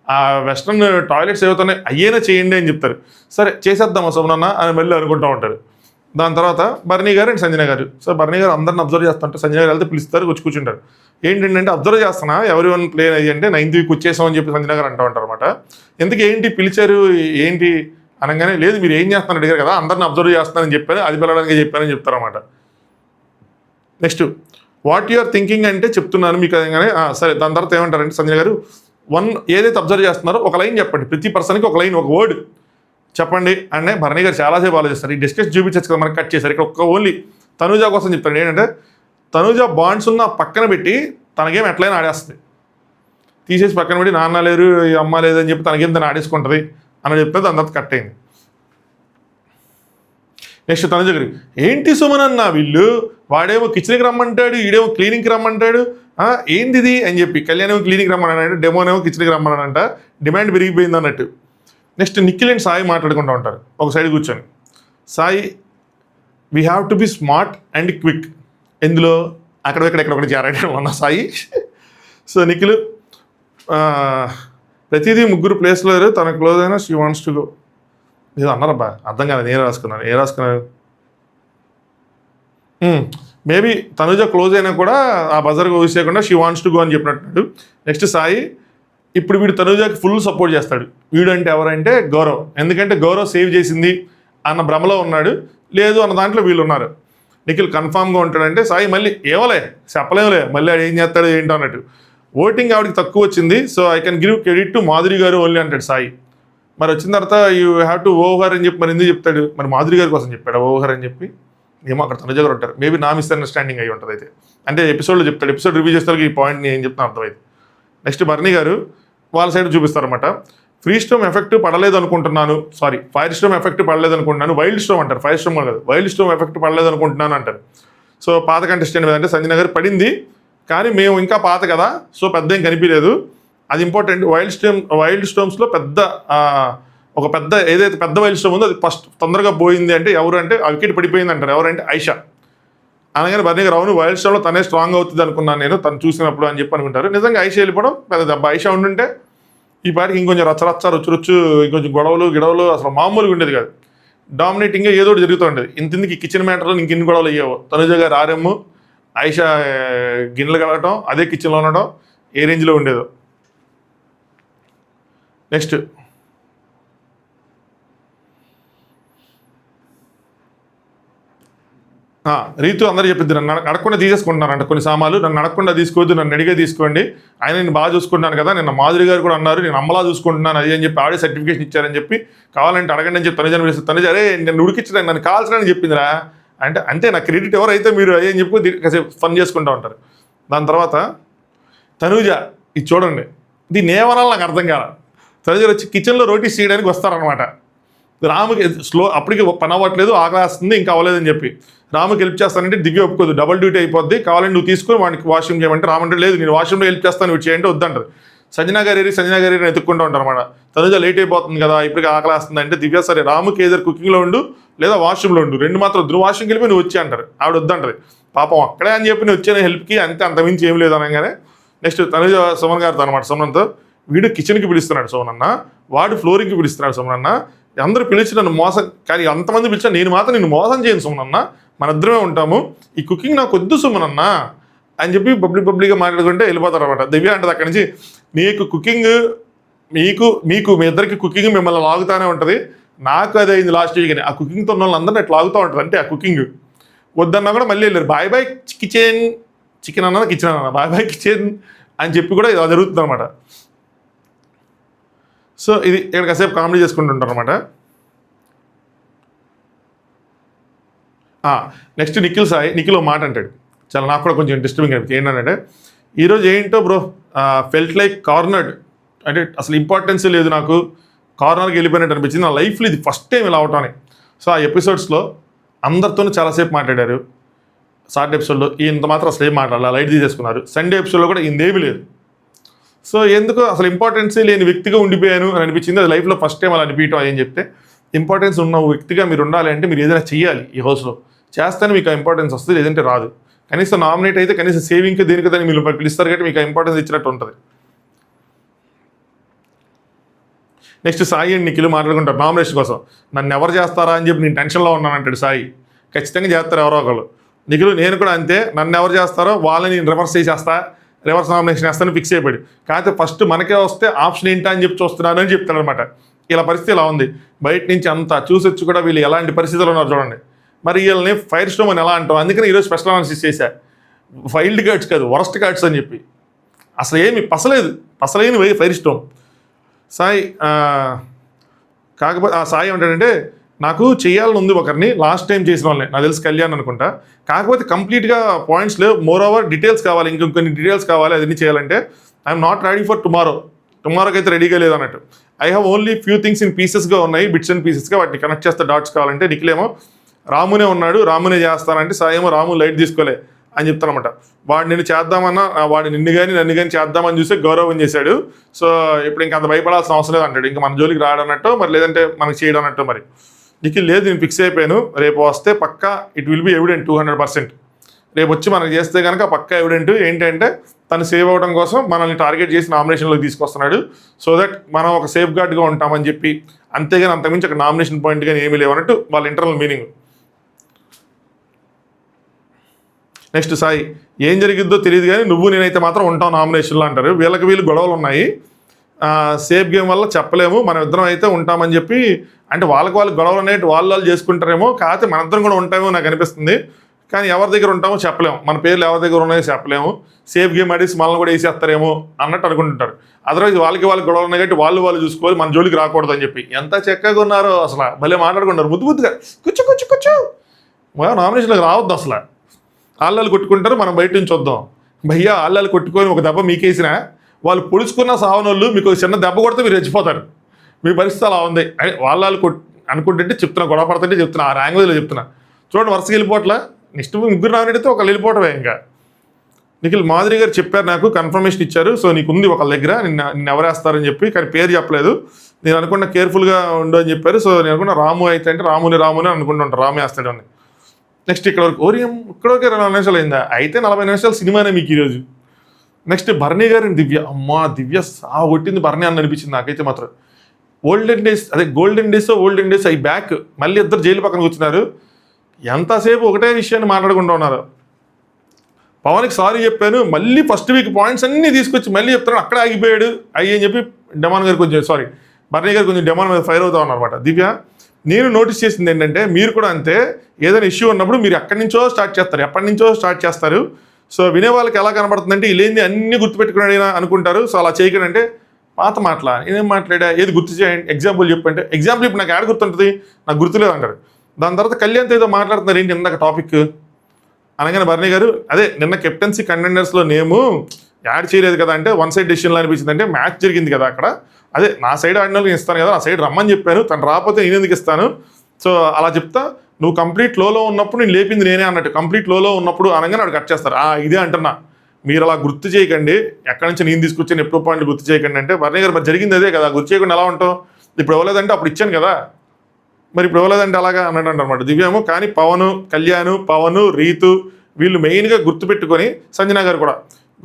ఆ వెస్ట్రన్ టాయిలెట్స్ ఏవైతున్నాయి అయ్యేనా చేయండి అని చెప్తారు. సరే చేసేద్దామా సుమనన్న అని మళ్ళీ అనుకుంటూ ఉంటారు. దాని తర్వాత భరణి గారు అండ్ సంజన గారు. సో భరణి గారు అందరిని అబ్జర్వ్ చేస్తుంటారు, సంజన గారు వెళ్తే పిలుస్తారు, వచ్చి కూర్చుంటారు. ఏంటంటే అబ్జర్వ్ చేస్తున్నా ఎవరి వన్ ప్లేన్ అయ్యి అంటే 9th week వచ్చేసామని చెప్పి సంజన గారు అంటూ ఉంటారు అనమాట. ఎందుకు ఏంటి పిలిచారు ఏంటి అనగానే లేదు మీరు ఏం చేస్తాను అడిగారు కదా, అందరిని అబ్జర్వ్ చేస్తానని చెప్పాను, అది పిల్లడానికి చెప్పానని చెప్తారన్నమాట. నెక్స్ట్ వాట్ యూఆర్ థింకింగ్ అంటే చెప్తున్నాను మీకు అనగానే సరే. దాని తర్వాత ఏమంటారంటే సంజన గారు ఏదైతే అబ్జర్వ్ చేస్తున్నారో ఒక లైన్ చెప్పండి, ప్రతి పర్సన్కి ఒక లైన్ ఒక వర్డ్ చెప్పండి అంటే భరణి గారు చాలాసేపు ఆలోచిస్తారు. ఈ డిస్కస్ చూపించచ్చు కదా మనకి, కట్ చేశారు. ఇక్కడ ఒక్క ఓన్లీ తనూజ కోసం చెప్తాడు. ఏంటంటే తనూజ బాండ్స్ ఉన్న పక్కన పెట్టి తనకేం ఎట్లయినా ఆడేస్తుంది, తీసేసి పక్కన పెట్టి నాన్న లేరు అమ్మ లేదు అని చెప్పి తనకేం తను ఆడేసుకుంటుంది అని చెప్తే దాని తర్వాత కట్ అయింది. నెక్స్ట్ తనూజ గారు ఏంటి సుమనన్న వీళ్ళు, వాడేమో కిచెన్కి రమ్మంటాడు, ఈడేమో క్లీనింగ్కి రమ్మంటాడు, ఏంటిది అని చెప్పి. కళ్యాణేమో క్లీనింగ్కి రమ్మన్నాడంటే డెమోనేమో కిచెన్కి రమ్మన్నాడంట, డిమాండ్ పెరిగిపోయింది అన్నట్టు. నెక్స్ట్ నిఖిల్ అండ్ సాయి మాట్లాడుకుంటూ ఉంటారు ఒక సైడ్ కూర్చొని. Sai we have to be smart and quick, ఎందులో ఎక్కడొకటి చేరడం అన్న సాయి. సో నిఖిల్ ప్రతిదీ 3 ప్లేస్లో తన క్లోజ్ అయినా షీ వాంట్స్ టు గో ఏదో అన్నారబ్బా, అర్థం కాదు, నేను రాసుకున్నాను ఏ రాసుకున్నాను. మేబీ తనుజ క్లోజ్ అయినా కూడా ఆ బజర్గా యూస్ చేయకుండా షీ వాంట్స్ టు గో అని చెప్పినట్టు. నెక్స్ట్ సాయి ఇప్పుడు వీడు తనుజాకి ఫుల్ సపోర్ట్ చేస్తాడు. వీడు అంటే ఎవరంటే గౌరవ్, ఎందుకంటే గౌరవ్ సేవ్ చేసింది అన్న భ్రమలో ఉన్నాడు, లేదు అన్న దాంట్లో వీళ్ళు ఉన్నారు. నిఖిల్ కన్ఫామ్గా ఉంటాడంటే సాయి మళ్ళీ ఏమోలే చెప్పలేములే మళ్ళీ ఆడు ఏం చేస్తాడు ఏంటో అన్నట్టు. ఓటింగ్ ఆవిడకి తక్కువ వచ్చింది, so I can give credit to Madhuri గారు ఓన్లీ అంటాడు సాయి. మరి వచ్చిన తర్వాత యూ హ్యావ్ టు ఓవర్ అని చెప్పి మరి ఎందుకు చెప్తాడు, మరి మాధురి గారి కోసం చెప్పాడు ఓవర్ అని చెప్పి. ఏమో అక్కడ తనుజ గారు ఉంటారు, మేబీ నా మిస్అండర్స్టాండింగ్ అయ్యి ఉంటుంది. అయితే అంటే ఎపిసోడ్లో చెప్తాడు, ఎపిసోడ్ రివ్యూ చేస్తారు ఈ పాయింట్ నేను ఏం చెప్తాను అర్థమైంది. నెక్స్ట్ భరణి గారు వాళ్ళ సైడ్ చూపిస్తారన్నమాట. ఫ్రీ స్టోమ్ ఎఫెక్ట్ పడలేదు అనుకుంటున్నాను, ఫైర్ స్టోమ్ ఎఫెక్ట్ పడలేదు అనుకుంటున్నాను, వైల్డ్ స్టోమ్ అంటారు, ఫైర్ స్టోమ్ కాదు వైల్డ్ స్టోమ్ ఎఫెక్ట్ పడలేదు అనుకుంటున్నాను అంటారు. సో పాత కంటెస్టెంట్ మీద అంటే సంజన గారు పడింది, కానీ మేము ఇంకా పాత కదా సో పెద్ద ఏం కనిపించలేదు, అది ఇంపార్టెంట్. వైల్డ్ స్టోమ్స్లో పెద్ద ఒక పెద్ద ఏదైతే పెద్ద వైల్డ్ స్టోన్ ఉందో అది ఫస్ట్ తొందరగా పోయింది అంటే ఎవరు అంటే ఆ వికెట్ పడిపోయింది అంటారు. ఎవరంటే ఐషా. అనగానే బర్నీ గారు అవును వైల్డ్ స్టోన్లో తనే స్ట్రాంగ్ అవుతుంది అనుకున్నాను నేను తను చూసినప్పుడు అని చెప్పి అనుకుంటారు. నిజంగా ఐషా వెళ్ళిపోవడం పెద్ద దెబ్బ. ఐషా ఉండుంటే ఈ పాటికి ఇంకొంచెం రచ్చ రుచ్చు ఇంకొంచెం గిడవలు అసలు మామూలుగా ఉండేది కాదు. డామినేటింగ్గా ఏదో ఒకటి జరుగుతూ ఉండేది. ఇంతకి కిచెన్ మ్యాటర్లో ఇంకెన్ని గొడవలు అయ్యావో. తనుజ గారు ఆర్ఎమ్, ఐషా గిన్నెలు కలగటం, అదే కిచెన్లో ఉండడం ఏ రేంజ్లో ఉండేదో. నెక్స్ట్ రీతు అందరూ చెప్పిద్ది నన్ను అడగకుండా తీసేసుకుంటున్నారంట కొన్ని సామాన్లు. నన్ను అడగకుండా తీసుకోవద్దు, నన్ను అడిగే తీసుకోండి, ఆయన నేను బాగా చూసుకుంటున్నాను కదా. నిన్న మాధురి గారు కూడా అన్నారు నేను అమ్మలా చూసుకుంటున్నాను అది అని చెప్పి ఆడే సర్టిఫికేషన్ ఇచ్చారని చెప్పి కావాలంటే అడగండి అని చెప్పి తనుజ పిలుస్తుంది. తనుజ అరే నేను ఉడికించడానికి నన్ను కావాల్సిన చెప్పిందిరా అంటే అంతే నా క్రెడిట్ ఎవరైతే మీరు అయ్యే అని చెప్పి కాసేపు ఫన్ చేసుకుంటూ ఉంటారు. దాని తర్వాత తనుజ ఇది చూడండి, దీన్ని ఏమనాలి నాకు అర్థం కాల. తనుజ వచ్చి కిచెన్లో రోటీస్ చేయడానికి వస్తారనమాట. రాముకి అప్పటికి పని అవ్వట్లేదు, ఆకలేస్తుంది, ఇంకా అవ్వలేదని చెప్పి రాముకి హెల్ప్ చేస్తానంటే దివ్య ఒప్పుకోదు, డబుల్ డ్యూటీ అయిపోద్ది, కావాలంటే నువ్వు తీసుకొని వాడికి వాష్రూమ్ చేయమంటే రామంటే లేదు నేను వాష్రూమ్లో హెల్ప్ చేస్తాను ఇవి చేయంటే వద్దంటారు. సంజనా గారు ఎత్తుక్కుంటూ ఉంటారు అనమాట. తనుజ లేట్ అయిపోతుంది కదా ఇప్పటికి ఆకలేస్తుంది అంటే దివ్య సరే రాముకి ఏదో కుకింగ్లో ఉండు లేదా వాష్రూమ్లో ఉండు, రెండు మాత్రం నువ్వు వాష్రూమ్కి వెళ్ళిపోయి నువ్వు వచ్చి అంటారు. ఆవిడ వద్దంటది. పాపం అక్కడే అని చెప్పి నేను వచ్చాను హెల్ప్కి అంతే, అంతమించి ఏం లేదు అనగానే నెక్స్ట్ తనుజ సుమన్ గారితో అనమాట. సుమన్తో వీడు కిచెన్కి పిలుస్తున్నాడు సుమనన్న, వాడు ఫ్లోరింగ్కి పిలుస్తున్నాడు సుమనన్న, అందరూ పిలిచి నన్ను మోసం కానీ అంతమంది పిలిచినా నేను మాత్రం నిన్ను మోసం చేయను సుమనన్న, మన ఇద్దరమే ఉంటాము, ఈ కుకింగ్ నాకు వద్దు సుమనన్న అని చెప్పి పబ్లిక్గా మాట్లాడుకుంటే వెళ్ళిపోతారు అనమాట. దివ్య అంటది అక్కడి నుంచి నీకు కుకింగ్ మీకు మీ ఇద్దరికి కుకింగ్ మిమ్మల్ని లాగుతూనే ఉంటుంది, నాకు అది అయింది లాస్ట్ వీక్ అని. ఆ కుకింగ్తో ఉన్న వాళ్ళందరినీ అట్లా లాగుతూ ఉంటుంది. అంటే ఆ కుకింగ్ వద్దన్నా కూడా మళ్ళీ వెళ్ళారు. బాయ్ బాయ్ చికెన్ అన్నది కిచెన్ అన్న బాయ్ కిచెన్ అని చెప్పి కూడా ఇది జరుగుతుంది అనమాట. సో ఇది ఇక్కడ కాసేపు కామెడీ చేసుకుంటుంటారు అనమాట. నెక్స్ట్ నిఖిల్ మాట అంటాడు, చాలా నాకు కూడా కొంచెం డిస్టర్బింగ్ అనిపించింది. ఏంటంటే ఈరోజు ఏంటో బ్రో ఫెల్ట్ లైక్ కార్నర్డ్, అంటే అసలు ఇంపార్టెన్స్ లేదు నాకు, కార్నర్కి వెళ్ళిపోయినట్టు అనిపించింది నా లైఫ్లో, ఇది ఫస్ట్ టైం ఇలా అవటానికి. సో ఆ ఎపిసోడ్స్లో అందరితోనూ చాలాసేపు మాట్లాడారు. సాటర్డే ఎపిసోడ్లో ఇంత మాత్రం అసలు ఏం మాట్లాడాలి, లైట్ తీసేసుకున్నారు. సండే ఎపిసోడ్లో కూడా ఇందేమీ లేదు. సో ఎందుకు అసలు ఇంపార్టెన్సే లేని వ్యక్తిగా ఉండిపోయాను అని అనిపించింది. అది లైఫ్లో ఫస్ట్ టైం అలా అనిపించడం అని చెప్తే, ఇంపార్టెన్స్ ఉన్న వ్యక్తిగా మీరు ఉండాలి అంటే మీరు ఏదైనా చెయ్యాలి ఈ హౌస్లో, చేస్తేనే మీకు ఇంపార్టెన్స్ వస్తుంది, లేదంటే రాదు. కనీసం నామినేట్ అయితే కనీసం సేవింగ్కి దేనికి దాన్ని మీరు పిలుస్తారు కాబట్టి మీకు ఇంపార్టెన్స్ ఇచ్చినట్టు ఉంటుంది. నెక్స్ట్ సాయి అండ్ నిఖిల్ మాట్లాడుకుంటారు నామినేషన్ కోసం. నన్ను ఎవరు చేస్తారా అని చెప్పి నేను టెన్షన్లో ఉన్నానంటాడు సాయి. ఖచ్చితంగా చేస్తారు ఎవరో ఒకళ్ళు. నిఖిల్ నేను కూడా అంతే, నన్ను ఎవరు చేస్తారో వాళ్ళని నేను రివర్స్ నామినేషన్ వేస్తాను ఫిక్స్ అయిపోయాడు. కాకపోతే ఫస్ట్ మనకే వస్తే ఆప్షన్ ఏంటా అని చెప్పి చూస్తున్నాను అని చెప్తాడు అనమాట. ఇలా పరిస్థితి ఇలా ఉంది, బయట నుంచి అంతా చూసొచ్చు కూడా వీళ్ళు ఎలాంటి పరిస్థితులు ఉన్నారు చూడండి. మరి వీళ్ళని ఫైర్ స్టోమ్ అని ఎలా అంటాం, అందుకని ఈరోజు స్పెషల్ అనాలిసిస్ చేశా. వైల్డ్ కార్డ్స్ కాదు వరస్ట్ కార్డ్స్ అని చెప్పి, అసలు ఏమి పసలేని ఫైర్ స్టోమ్ సాయి. కాకపోతే సాయి ఏమంటాడంటే నాకు చేయాలని ఉంది ఒకరిని, లాస్ట్ టైం చేసిన వాళ్ళని, నాకు తెలిసి కళ్యాణ్ అనుకుంటా, కాకపోతే కంప్లీట్గా పాయింట్స్ లేవు, మోర్ ఓవర్ డీటెయిల్స్ కావాలి, ఇంకొన్ని డీటెయిల్స్ కావాలి, అదన్నీ చేయాలంటే ఐఎమ్ నాట్ రెడీ ఫర్ టుమారోకి అయితే రెడీగా లేదు అన్నట్టు. I have only few things in పీసెస్గా ఉన్నాయి, బిట్స్ అండ్ పీసెస్గా, వాటిని కనెక్ట్ చేస్తే డాట్స్ కావాలంటే. నిఖిలేమో రామునే ఉన్నాడు, రామునే చేస్తానంటే సాయి ఏమో రాము లైట్ తీసుకోలే అని చెప్తానమాట. వాడు నిన్ను చేద్దామన్నా వాడు నన్ను కానీ చేద్దామని చూస్తే గౌరవం చేశాడు. సో ఇప్పుడు ఇంకా అంత భయపడాల్సిన అవసరం లేదు అంటాడు. ఇంకా మన జోలికి రాడన్నట్టు, మరి లేదంటే మనకి చేయడం అన్నట్టు. మరి నిఖిల్ లేదు నేను ఫిక్స్ అయిపోయాను, రేపు వస్తే పక్కా ఇట్ విల్ బి ఎవిడెంట్ 200%. రేపు వచ్చి మనకి చేస్తే కనుక పక్కా ఎవిడెంట్ ఏంటంటే తను సేవ్ అవ్వడం కోసం మనల్ని టార్గెట్ చేసి నామినేషన్లోకి తీసుకొస్తున్నాడు, సో దట్ మనం ఒక సేఫ్ గార్డ్గా ఉంటామని చెప్పి. అంతేగాని అంతకుమించి అక్కడ నామినేషన్ పాయింట్ కానీ ఏమీ లేవన్నట్టు వాళ్ళ ఇంటర్నల్ మీనింగ్. నెక్స్ట్ సాయి ఏం జరిగిద్దో తెలియదు కానీ నువ్వు నేనైతే మాత్రం ఉంటాం నామినేషన్లో అంటారు. వీళ్ళు గొడవలు ఉన్నాయి, సేఫ్ గేమ్ వల్ల చెప్పలేము, మనం ఇద్దరం అయితే ఉంటామని చెప్పి. అంటే వాళ్ళకి గొడవలు అనేవి వాళ్ళు చేసుకుంటారేమో, కాకపోతే మన ఇద్దరం కూడా ఉంటామో నాకు అనిపిస్తుంది. కానీ ఎవరి దగ్గర ఉంటామో చెప్పలేము, మన పేర్లు ఎవరి దగ్గర ఉన్నాయో చెప్పలేము. సేఫ్ గేమ్ ఆడేసి మనల్ని కూడా వేసేస్తారేమో అన్నట్టు అనుకుంటుంటారు. అదర్వైజ్ వాళ్ళకి గొడవలు ఉన్నాయి కాబట్టి వాళ్ళు చూసుకోవాలి, మన జోలికి రాకూడదు అని చెప్పి. ఎంత చక్కగా ఉన్నారో అసలు, భలే మాట్లాడుకుంటారు ముద్దుగా. కూర్చో నామినేషన్లోకి రావద్దు అసలు. ఆళ్ళాలు కొట్టుకుంటారు, మనం బయట నుంచి వద్దాం. భయ్యా ఆళ్ళాలు కొట్టుకొని ఒక దెబ్బ మీకేసినా వాళ్ళు పొడుచుకున్న సావనోళ్ళు మీకు చిన్న దెబ్బ కొడితే మీరు రెచ్చిపోతారు. మీ పరిస్థితి అలా ఉంది. వాళ్ళు అనుకుంటుంటే చెప్తున్నా, గొడవ పడుతుంటే చెప్తున్నా, ఆ లాంగ్వేజ్లో చెప్తున్నా. చూడండి వరుసగా వెళ్ళిపోవట్లా, నెక్స్ట్ ముగ్గురు నామినేట్ అయితే ఒకళ్ళు వెళ్ళిపోవటమే. ఇంకా నిఖిల్ మాధురి గారు చెప్పారు, నాకు కన్ఫర్మేషన్ ఇచ్చారు, సో నీకు ఉంది ఒకళ్ళ దగ్గర నిన్ను ఎవరేస్తారని చెప్పి, కానీ పేరు చెప్పలేదు. నేను అనుకున్న కేర్ఫుల్గా ఉండు అని చెప్పారు. సో నేను అనుకున్న రాము అయితే అంటే రాముని అనుకుంటూ ఉంటాను, రాము వేస్తాడు అని. నెక్స్ట్ ఇక్కడ వరకు ఓరియం ఇక్కడికే 40 నిమిషాలు అయిందా, అయితే 40 నిమిషాలు సినిమానే మీకు ఈరోజు. నెక్స్ట్ భరణి గారిని దివ్య, అమ్మా దివ్య సా కొట్టింది భరణి అని అనిపించింది నాకైతే మాత్రం. ఓల్డెన్ డేస్ ఓల్డెన్ డేస్ అవి బ్యాక్. మళ్ళీ ఇద్దరు జైలు పక్కన కూర్చున్నారు, ఎంతసేపు ఒకటే విషయాన్ని మాట్లాడుకుంటూ ఉన్నారు. పవన్కి సారీ చెప్పాను, మళ్ళీ ఫస్ట్ వీక్ పాయింట్స్ అన్నీ తీసుకొచ్చి మళ్ళీ చెప్తాను, అక్కడ ఆగిపోయాడు అయ్యి అని చెప్పి డెమాన్ గారు కొంచెం భరణి గారు కొంచెం డెమాన్ మీద ఫైర్ అవుతా ఉన్నారన్నమాట. దివ్య నేను నోటీస్ చేసింది ఏంటంటే మీరు కూడా అంతే, ఏదైనా ఇష్యూ ఉన్నప్పుడు మీరు ఎక్కడి నుంచో స్టార్ట్ చేస్తారు. సో వినే వాళ్ళకి ఎలా కనబడుతుందంటే ఇలేంది అన్ని గుర్తుపెట్టుకున్నాడు అనుకుంటారు. సో అలా చేయకండి అంటే పాత మాటలా నేనేం మాట్లాడా, ఏది గుర్తు చేయండి, ఎగ్జాంపుల్ చెప్పంటే ఎగ్జాంపుల్ ఇప్పుడు నాకు యాడ్ గుర్తుంటుంది, నాకు గుర్తులేదు అంటారు. దాని తర్వాత కళ్యాణ్తో ఏదో మాట్లాడుతున్నారు ఏంటి ఇందాక టాపిక్ అనగానే భరణి గారు అదే నిన్న కెప్టెన్సీ కంటెండర్స్లో నేము యాడ్ చేయలేదు కదా అంటే వన్ సైడ్ డెసిషన్లో అనిపించింది. అంటే మ్యాచ్ జరిగింది కదా అక్కడ, అదే నా సైడ్ ఆడిన వాళ్ళకి ఇస్తాను కదా, నా సైడ్ రమ్మని చెప్పాను, తను రాకపోతే నేను ఎందుకు ఇస్తాను. సో అలా చెప్తా, నువ్వు కంప్లీట్ లోలో ఉన్నప్పుడు నేను లేపింది నేనే అన్నట్టు, కంప్లీట్ లోలో ఉన్నప్పుడు అనగానే వాడు కట్ చేస్తారు. ఇదే అంటున్నా, మీరు అలా గుర్తు చేయకండి, ఎక్కడి నుంచి నేను తీసుకొచ్చాను ఎప్పుడు పాయింట్లు గుర్తు చేయకండి అంటే భరణి గారు మరి జరిగింది అదే కదా, గుర్తు చేయకుండా ఎలా ఉంటావు, ఇప్పుడు ఇవ్వలేదంటే అప్పుడు ఇచ్చాను కదా, మరి ఇప్పుడు ఇవ్వలేదంటే అలాగా అన్నాడు అనమాట. దివ్యేమో కానీ పవన్ రీతు వీళ్ళు మెయిన్గా గుర్తుపెట్టుకొని, సంజన గారు కూడా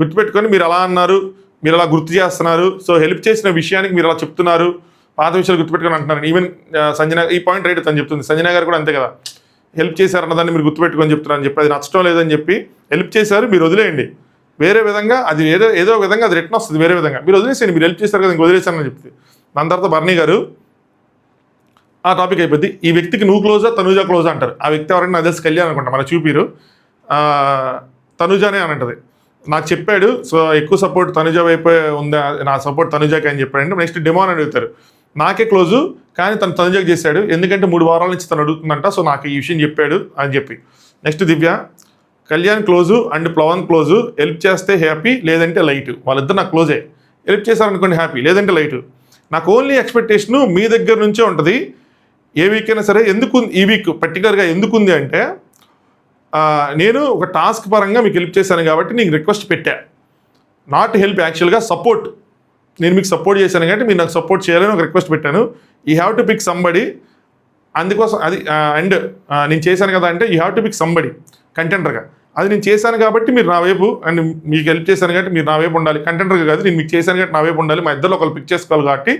గుర్తుపెట్టుకొని మీరు అలా అన్నారు, మీరు అలా గుర్తు చేస్తున్నారు, సో హెల్ప్ చేసిన విషయానికి మీరు అలా చెప్తున్నారు, పాత విషయాలు గుర్తుపెట్టుకొని అంటున్నారు. ఈవెన్ సంజన ఈ పాయింట్ రైట్ తను చెప్తుంది, సంజన గారు కూడా అంతే కదా, హెల్ప్ చేశారన్న దాన్ని మీరు గుర్తుపెట్టుకొని చెప్తున్నారని చెప్పి, అది నచ్చడం లేదని చెప్పి హెల్ప్ చేశారు మీరు వదిలేయండి, వేరే విధంగా అది ఏదో విధంగా అది రిటర్న్ వస్తుంది, వేరే విధంగా మీరు వదిలేసేయండి, మీరు హెల్ప్ చేశారు కదా ఇంక వదిలేశారని చెప్తే. దాని తర్వాత భరణి గారు ఆ టాపిక్ అయిపోద్ది, ఈ వ్యక్తికి నువ్వు క్లోజా తనుజా క్లోజా అంటారు. ఆ వ్యక్తి ఎవరైనా నాకు తెలిసి కళ్యాణ్ అనుకుంటా, మన చూపిరు తనుజానే అని అంటది. నాకు చెప్పాడు, సో ఎక్కువ సపోర్ట్ తనుజ వైపు ఉందా, నా సపోర్ట్ తనుజాకి అని చెప్పాడంటే. నెక్స్ట్ డెమాన్ అడుగుతారు, నాకే క్లోజు కానీ తను తనుజాకి చేశాడు, ఎందుకంటే 3 వారాల నుంచి తను అడుగుతుందంట, సో నాకు ఈ విషయం చెప్పాడు అని చెప్పి. Next Divya, Kalyan close and Pavan close, help చేస్తే హ్యాపీ లేదంటే లైట్, వాళ్ళిద్దరు నాకు క్లోజే, హెల్ప్ చేశారనుకోండి హ్యాపీ లేదంటే లైట్. నాకు ఓన్లీ ఎక్స్పెక్టేషను మీ దగ్గర నుంచే ఉంటుంది, ఏ వీక్ అయినా సరే. ఎందుకు ఈ వీక్ పర్టికులర్గా ఎందుకుంది అంటే నేను ఒక టాస్క్ పరంగా మీకు హెల్ప్ చేశాను కాబట్టి నీకు రిక్వెస్ట్ పెట్టా, నాట్ హెల్ప్, యాక్చువల్గా సపోర్ట్. నేను మీకు సపోర్ట్ చేశాను కాబట్టి మీరు నాకు సపోర్ట్ చేయాలని ఒక రిక్వెస్ట్ పెట్టాను. You have to pick somebody, అందుకోసం అది అండ్ నేను చేశాను కదా అంటే you have to pick somebody కంటెంటర్గా, అది నేను చేశాను కాబట్టి మీరు నా వైపు, అండ్ మీకు హెల్ప్ చేశాను కాబట్టి మీరు నా వైపు ఉండాలి, కంటెంటర్గా కాదు, నేను మీకు చేశాను కాబట్టి నా వైపు ఉండాలి, మా ఇద్దరు ఒకళ్ళు పిక్ చేసుకోవాలి కాబట్టి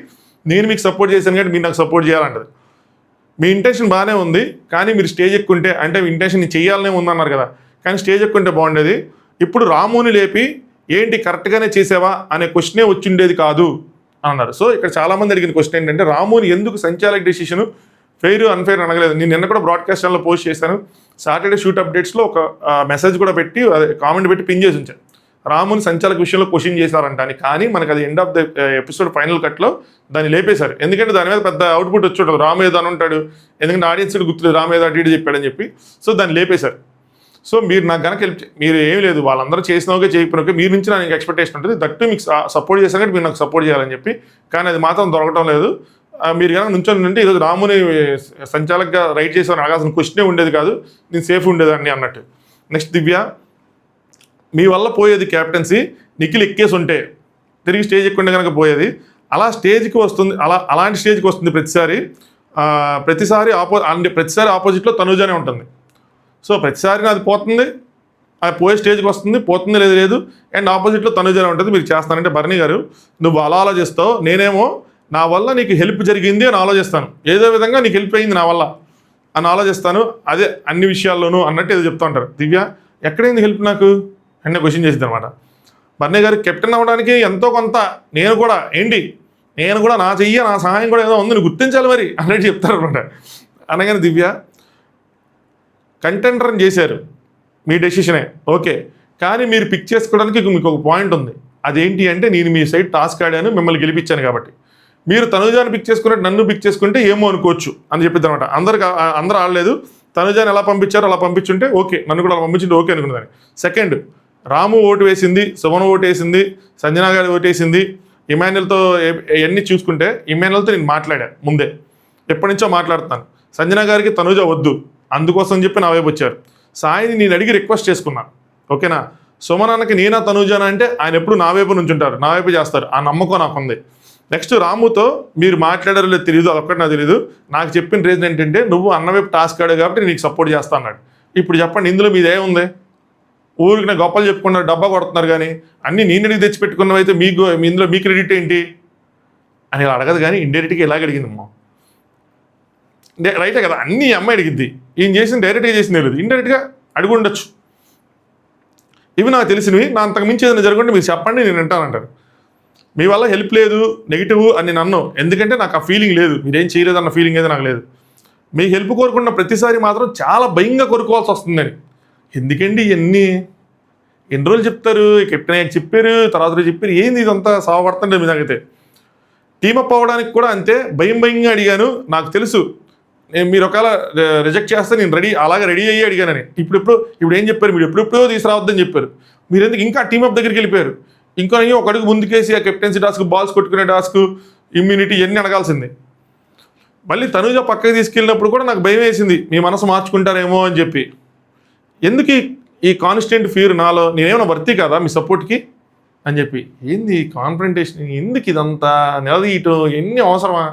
నేను మీకు సపోర్ట్ చేశాను కాబట్టి మీరు నాకు సపోర్ట్ చేయాలంటది. మీ ఇంటెన్షన్ బాగానే ఉంది కానీ మీరు స్టేజ్ ఎక్కుంటే, అంటే మీ ఇంటెన్షన్ నేను చేయాలనే ఉందన్నారు కదా, కానీ స్టేజ్ ఎక్కుంటే బాగుండేది. ఇప్పుడు రాముని లేపి ఏంటి కరెక్ట్గానే చేసావా అనే క్వశ్చనే వచ్చిండేది కాదు అన్నారు. సో ఇక్కడ చాలామంది అడిగిన క్వశ్చన్ ఏంటంటే రాముని ఎందుకు సంచాలక డెసిషన్ ఫెయిర్ అన్ఫెయిర్ అనగలేదు. నేను నిన్న కూడా బ్రాడ్కాస్ట్ ఛానల్లో పోస్ట్ చేశాను, సాటర్డే షూట్ అప్డేట్స్లో ఒక మెసేజ్ కూడా పెట్టి కామెంట్ పెట్టి పిన్ చేసి ఉంచాను, రాముని సంచాలక విషయంలో క్వశ్చన్ చేశారంట అని. కానీ మనకు అది end of the episode final కట్లో దాన్ని లేపేశారు, ఎందుకంటే దాని మీద పెద్ద అవుట్పుట్ వచ్చి ఉంటుంది, రాము ఏదో అని ఉంటాడు, ఎందుకంటే ఆడియన్స్ గుర్తులేదు రాము ఏదో అటు చెప్పాడని చెప్పి, సో దాన్ని లేపేశారు. సో మీరు నాకు కనుక హెల్ప్ మీరు ఏం లేదు, వాళ్ళందరూ చేసినోకే చేయకపోయినోకే మీ నుంచి నాకు ఎక్స్పెక్టేషన్ ఉంటుంది, దట్టు మీకు సపోర్ట్ చేశాను కాబట్టి మీరు నాకు సపోర్ట్ చేయాలని చెప్పి, కానీ అది మాత్రం దొరకడం లేదు. మీరు కనుక నుంచొని ఉంటే ఈరోజు రాముని సంచాలకగా రైట్ చేసామని అడగాల్సిన క్వశ్చనే ఉండేది కాదు, నేను సేఫ్ ఉండేదాన్ని అన్నట్టు. నెక్స్ట్ దివ్య, మీ వల్ల పోయేది క్యాప్టెన్సీ, నిఖిల్ ఎక్కేసి ఉంటే తిరిగి స్టేజ్ ఎక్కుంటే కనుక పోయేది, అలా స్టేజ్కి వస్తుంది, అలాంటి స్టేజ్కి వస్తుంది ప్రతిసారి ప్రతిసారి ఆపోజిట్లో తనుజానే ఉంటుంది. సో ప్రతిసారి అది పోతుంది, అది పోయే స్టేజ్కి వస్తుంది, పోతుంది లేదు అండ్ ఆపోజిట్లో తనుజానే ఉంటుంది. మీరు చేస్తానంటే భరణి గారు నువ్వు అలా ఆలోచిస్తావు, నేనేమో నా వల్ల నీకు హెల్ప్ జరిగింది అని ఆలోచిస్తాను, ఏదో విధంగా నీకు హెల్ప్ అయింది నా వల్ల అని ఆలోచిస్తాను, అదే అన్ని విషయాల్లోనూ అన్నట్టు ఏదో చెప్తూ ఉంటారు. దివ్య ఎక్కడైంది హెల్ప్ నాకు అంటే క్వశ్చన్ చేసింది అనమాట. భరణి గారు కెప్టెన్ అవ్వడానికి ఎంతో కొంత నేను కూడా నా చెయ్యి నా సహాయం కూడా ఏదో ఉంది, నువ్వు గుర్తించాలి మరి అన్నట్టు చెప్తారు అనమాట. అనగానే దివ్య కంటెంటర్ని చేశారు మీ డెసిషనే ఓకే, కానీ మీరు పిక్ చేసుకోవడానికి మీకు ఒక పాయింట్ ఉంది, అదేంటి అంటే నేను మీ సైడ్ టాస్క్ ఆడాను మిమ్మల్ని గెలిపించాను కాబట్టి, మీరు తనుజాని పిక్ చేసుకున్నట్టు నన్ను పిక్ చేసుకుంటే ఏమో అనుకోవచ్చు అని చెప్పిద్ది అనమాట. అందరూ ఆడలేదు, తనుజాని ఎలా పంపించారో అలా పంపించుంటే ఓకే, నన్ను కూడా అలా పంపించుంటే ఓకే అనుకున్నదాన్ని. సెకండ్, రాము ఓటు వేసింది, సుమన్ ఓటు వేసింది, సంజన గారి ఓటు వేసింది, ఇమాన్యుల్తో ఇవన్నీ చూసుకుంటే ఇమాన్యుల్తో నేను మాట్లాడా ముందే, ఎప్పటి నుంచో మాట్లాడుతున్నాను, సంజన గారికి తనుజ వద్దు అందుకోసం చెప్పి నా వైపు వచ్చారు, సాయిని నేను అడిగి రిక్వెస్ట్ చేసుకున్నాను ఓకేనా, సుమన్ అన్నకి నేనా తనుజానా అంటే ఆయన ఎప్పుడు నా వైపు నుంచి ఉంటారు, నా వైపు చేస్తారు, ఆ నమ్మకం నాకు ఉంది. నెక్స్ట్ రాముతో మీరు మాట్లాడారో లేదు తెలియదు, అదొక్కటి నాకు తెలియదు. నాకు చెప్పిన రీజన్ ఏంటంటే నువ్వు అన్నవైపు టాస్క్ ఆడావు కాబట్టి నీకు సపోర్ట్ చేస్తా అన్నాడు. ఇప్పుడు చెప్పండి, ఇందులో మీదే ఉంది? ఊరికి నా గొప్పలు చెప్పుకున్నారు, డబ్బా కొడుతున్నారు, కానీ అన్నీ నేను తెచ్చిపెట్టుకున్నవైతే మీకు ఇందులో మీ క్రెడిట్ ఏంటి అని ఇలా అడగదు. కానీ ఇండైరెక్ట్గా ఇలాగ అడిగిందమ్మా. రైటే కదా, అన్నీ అమ్మాయి అడిగిద్ది. ఈయన చేసింది డైరెక్ట్గా చేసింది లేదు, ఇండైరెక్ట్గా అడిగి ఉండొచ్చు. ఇవి నాకు తెలిసినవి. నా అంతకు మించి ఏదైనా జరుగుంటే మీరు చెప్పండి, నేను వింటానంటారు. మీ వల్ల హెల్ప్ లేదు, నెగిటివ్ అని నన్ను, ఎందుకంటే నాకు ఆ ఫీలింగ్ లేదు, మీరేం చేయలేదన్న ఫీలింగ్ అయితే నాకు లేదు. మీ హెల్ప్ కోరుకున్న ప్రతిసారి మాత్రం చాలా భయంగా కోరుకోవాల్సి వస్తుందని. ఎందుకండి ఎన్ని రోజులు చెప్తారు, కెప్టెన్ చెప్పారు, తర్వాత రోజు చెప్పారు, ఏంది ఇదంతా సావపడుతుంటే మీ నాకైతే. టీమప్ అవ్వడానికి కూడా అంతే భయంగా అడిగాను. నాకు తెలుసు మీరు ఒకవేళ రిజెక్ట్ చేస్తే నేను అలాగే రెడీ అయ్యి అడిగానని. ఇప్పుడు ఏం చెప్పారు, మీరు ఎప్పుడెప్పుడో తీసుకురావద్దని చెప్పారు. మీరు ఎందుకు ఇంకా టీమప్ దగ్గరికి వెళ్ళిపోయారు? ఇంకో ఒక అడుగు ముందుకేసి ఆ కెప్టెన్సీ టాస్క్, బాల్స్ కొట్టుకునే టాస్క్, ఇమ్యూనిటీ ఇవన్నీ అడగాల్సింది. మళ్ళీ తనుజ పక్కకి తీసుకెళ్ళినప్పుడు కూడా నాకు భయం వేసింది, మీ మనసు మార్చుకుంటారేమో అని చెప్పి. ఎందుకు ఈ కాన్స్టెంట్ ఫియర్ నాలో? నేనేమైనా వర్తి కదా మీ సపోర్ట్కి అని చెప్పి. ఏంది కాన్ఫ్రంటేషన్, ఎందుకు ఇదంతా నిలదీయటం, ఎన్ని అవసరమా?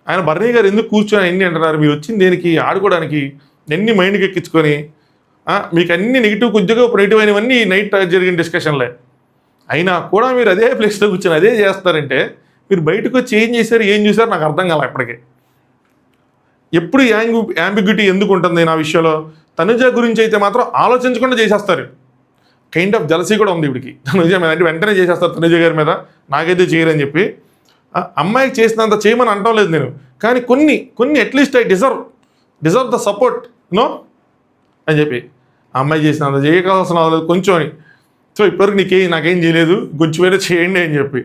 ఆయన బర్నీ గారు ఎందుకు కూర్చొని ఎన్ని అంటున్నారు? మీరు వచ్చింది దేనికి? ఆడుకోవడానికి. ఎన్ని మైండ్కి ఎక్కించుకొని మీకు అన్ని నెగిటివ్ కొద్దిగా నెగిటివ్ అయినవన్నీ నైట్ జరిగిన డిస్కషన్లే. అయినా కూడా మీరు అదే ప్లేస్లో కూర్చొని అదే చేస్తారంటే మీరు బయటకు వచ్చి ఏం చేశారు, ఏం చూసారు నాకు అర్థం కాలే ఇప్పటికే. ఎప్పుడు యాంబిగ్యూటీ ఎందుకు ఉంటుంది నా విషయంలో? తనుజ గురించి అయితే మాత్రం ఆలోచించకుండా చేసేస్తారు. కైండ్ ఆఫ్ జలసీ కూడా ఉంది ఇవిడికి తనుజ మీద, అంటే వెంటనే చేసేస్తారు తనుజ గారి మీద, నాకైతే చేయరని చెప్పి. అమ్మాయికి చేసినంత చేయమని అంటాం లేదు నేను, కానీ కొన్ని at least I deserve the support no అని చెప్పి. అమ్మాయి చేసినంత చేయకాల్సిన లేదు కొంచెం అని. సో ఇప్పటివరకు నాకేం చేయలేదు, కొంచెం వేరే చేయండి అని చెప్పి.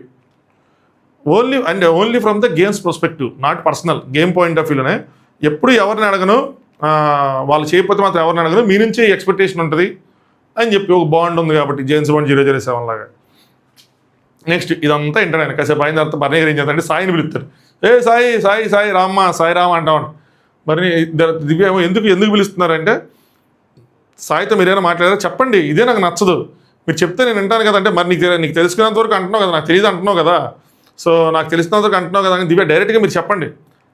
Only from the games perspective, not personal. Game point of వ్యూలోనే ఎప్పుడు ఎవరిని అడగను, వాళ్ళు చేయకపోతే మాత్రం ఎవరిని అడగను, మీ నుంచి ఎక్స్పెక్టేషన్ ఉంటుంది అని చెప్పి ఒక బాండ్ ఉంది కాబట్టి, జేమ్స్ బాండ్ 007 లాగా. నెక్స్ట్ ఇదంతా ఇంటర్నెట్ కాసేపు అయిన తర్వాత బర్నీ గారు ఏం చేస్తారంటే సాయిని పిలుస్తారు. సాయి సాయి సాయి రామ్మ సాయి రామ అంటామని. మరి దివ్య ఏమో ఎందుకు పిలుస్తున్నారంటే, సాయితో మీరేమైనా మాట్లాడారా చెప్పండి, ఇదే నాకు నచ్చదు, మీరు చెప్తే నేను వింటాను కదా. అంటే మరి నీకు తెలుసుకున్నంత వరకు అంటున్నావు కదా, నాకు తెలియదు అంటున్నావు కదా, సో నాకు తెలిసినంత వరకు అంటున్నావు కదా. దివ్య డైరెక్ట్గా మీరు చెప్పండి,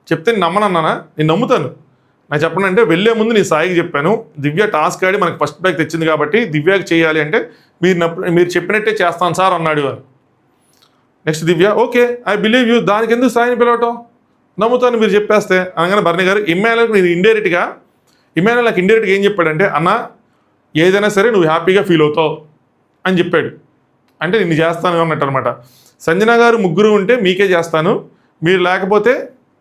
చెప్తే నేను నమ్మనన్నానా? నేను నమ్ముతాను. నాకు చెప్పండి అంటే, వెళ్ళే ముందు నేను సాయికి చెప్పాను, దివ్య టాస్క్ ఆడి మనకి ఫస్ట్ బ్యాక్ తెచ్చింది కాబట్టి దివ్యకి చేయాలి అంటే మీరు చెప్పినట్టే చేస్తాను సార్ అన్నాడు అని. Next Divya okay I believe you, దానికి ఎందుకు సాయిని పిలవటం, నమ్ముతాను మీరు చెప్పేస్తే అనగానే బర్నీ గారు ఇమ్మాన్యుయల్కి నేను ఇండైరెక్ట్గా ఏం చెప్పాడంటే, అన్న ఏదైనా సరే నువ్వు హ్యాపీగా ఫీల్ అవుతావు అని చెప్పాడు. అంటే నేను చేస్తాను అన్నట్టు అనమాట. సంజన గారు ముగ్గురు ఉంటే మీకే చేస్తాను, మీరు లేకపోతే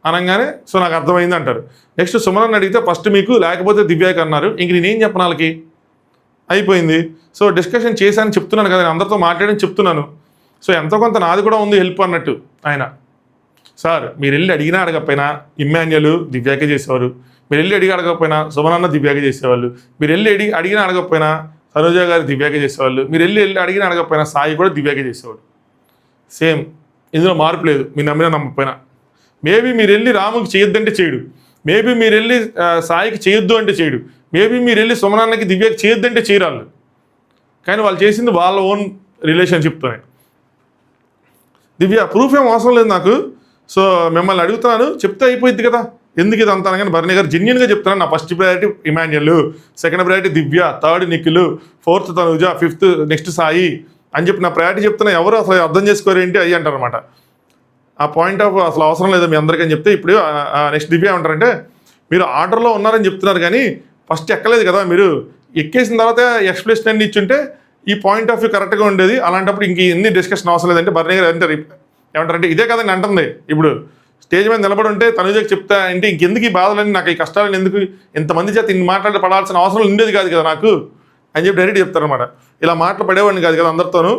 అనగానే సో నాకు అర్థమైంది అంటారు. నెక్స్ట్ సుమన్ అడిగితే ఫస్ట్ మీకు లేకపోతే దివ్యాకి అన్నారు, ఇంక నేనేం చెప్పను వాళ్ళకి, అయిపోయింది. సో డిస్కషన్ చేశాను చెప్తున్నాను కదా, నేను అందరితో మాట్లాడని చెప్తున్నాను. సో ఎంతో కొంత నాది కూడా ఉంది హెల్ప్ అన్నట్టు ఆయన. సార్ మీరు వెళ్ళి అడిగినా అడగకపోయినా ఇమ్మాన్యుయల్ దివ్యాకే చేసేవారు, మీరు వెళ్ళి అడగకపోయినా సుమనన్న దివ్యాకే చేసేవాళ్ళు, మీరు వెళ్ళి అడిగినా అడగకపోయినా తనుజ గారు దివ్యాకే చేసేవాళ్ళు, మీరు వెళ్ళి అడిగినా అడగకపోయినా సాయి కూడా దివ్యాకే చేసేవాడు. సేమ్, ఇందులో మార్పు లేదు. మీరు నమ్మినా నమ్మకపోయినా. మేబీ మీరు వెళ్ళి రాముకి చేయొద్దంటే చేయడు, మేబీ మీరు వెళ్ళి సాయికి చేయొద్దు అంటే చేయడు, మేబీ మీరు వెళ్ళి సుమనాన్నకి దివ్యకి చేయొద్దంటే చేయరాళ్ళు, కానీ వాళ్ళు చేసింది వాళ్ళ ఓన్ రిలేషన్షిప్తోనే. దివ్య ప్రూఫ్ ఏం అవసరం లేదు నాకు, సో మిమ్మల్ని అడుగుతున్నాను చెప్తే అయిపోయింది కదా, ఎందుకు ఇది అంతా అనగానే బర్నీ గారు జెన్యూన్గా చెప్తున్నాను, నా first priority Emmanuel, second priority Divya, third Nikhil, fourth Tanuja, fifth next Sai అని చెప్పి నా ప్రయారిటీ చెప్తున్నా. ఎవరు అసలు అర్థం చేసుకోరేంటి అయ్యి అంటారు అనమాట. ఆ పాయింట్ ఆఫ్ అసలు అవసరం లేదు మీ అందరికీ అని చెప్తే, ఇప్పుడు నెక్స్ట్ దివ్య ఏమంటారంటే, మీరు ఆర్డర్లో ఉన్నారని చెప్తున్నారు కానీ ఫస్ట్ ఎక్కలేదు కదా, మీరు ఎక్కేసిన తర్వాత ఎక్స్ప్లెనేషన్ అన్ని ఇచ్చుంటే ఈ పాయింట్ ఆఫ్ వ్యూ కరెక్ట్గా ఉండేది, అలాంటప్పుడు ఇంక ఎన్ని డిస్కషన్ అవసరం లేదంటే బర్నీ గారు అంతే ఏమంటారంటే, ఇదే కదండి అంటుంది. ఇప్పుడు స్టేజ్ మీద నిలబడి ఉంటే తనుజకి చెప్తా అంటే ఇంకెందుకు ఈ బాధలని, నాకు ఈ కష్టాలను ఎందుకు, ఇంతమంది చేత ఇన్ని మాట్లాడి పడాల్సిన అవసరం ఉండేది కాదు కదా నాకు అని చెప్పి డైరెక్ట్ చెప్తారనమాట. ఇలా మాటలు పడేవాడిని కాదు కదా అందరితోనూ,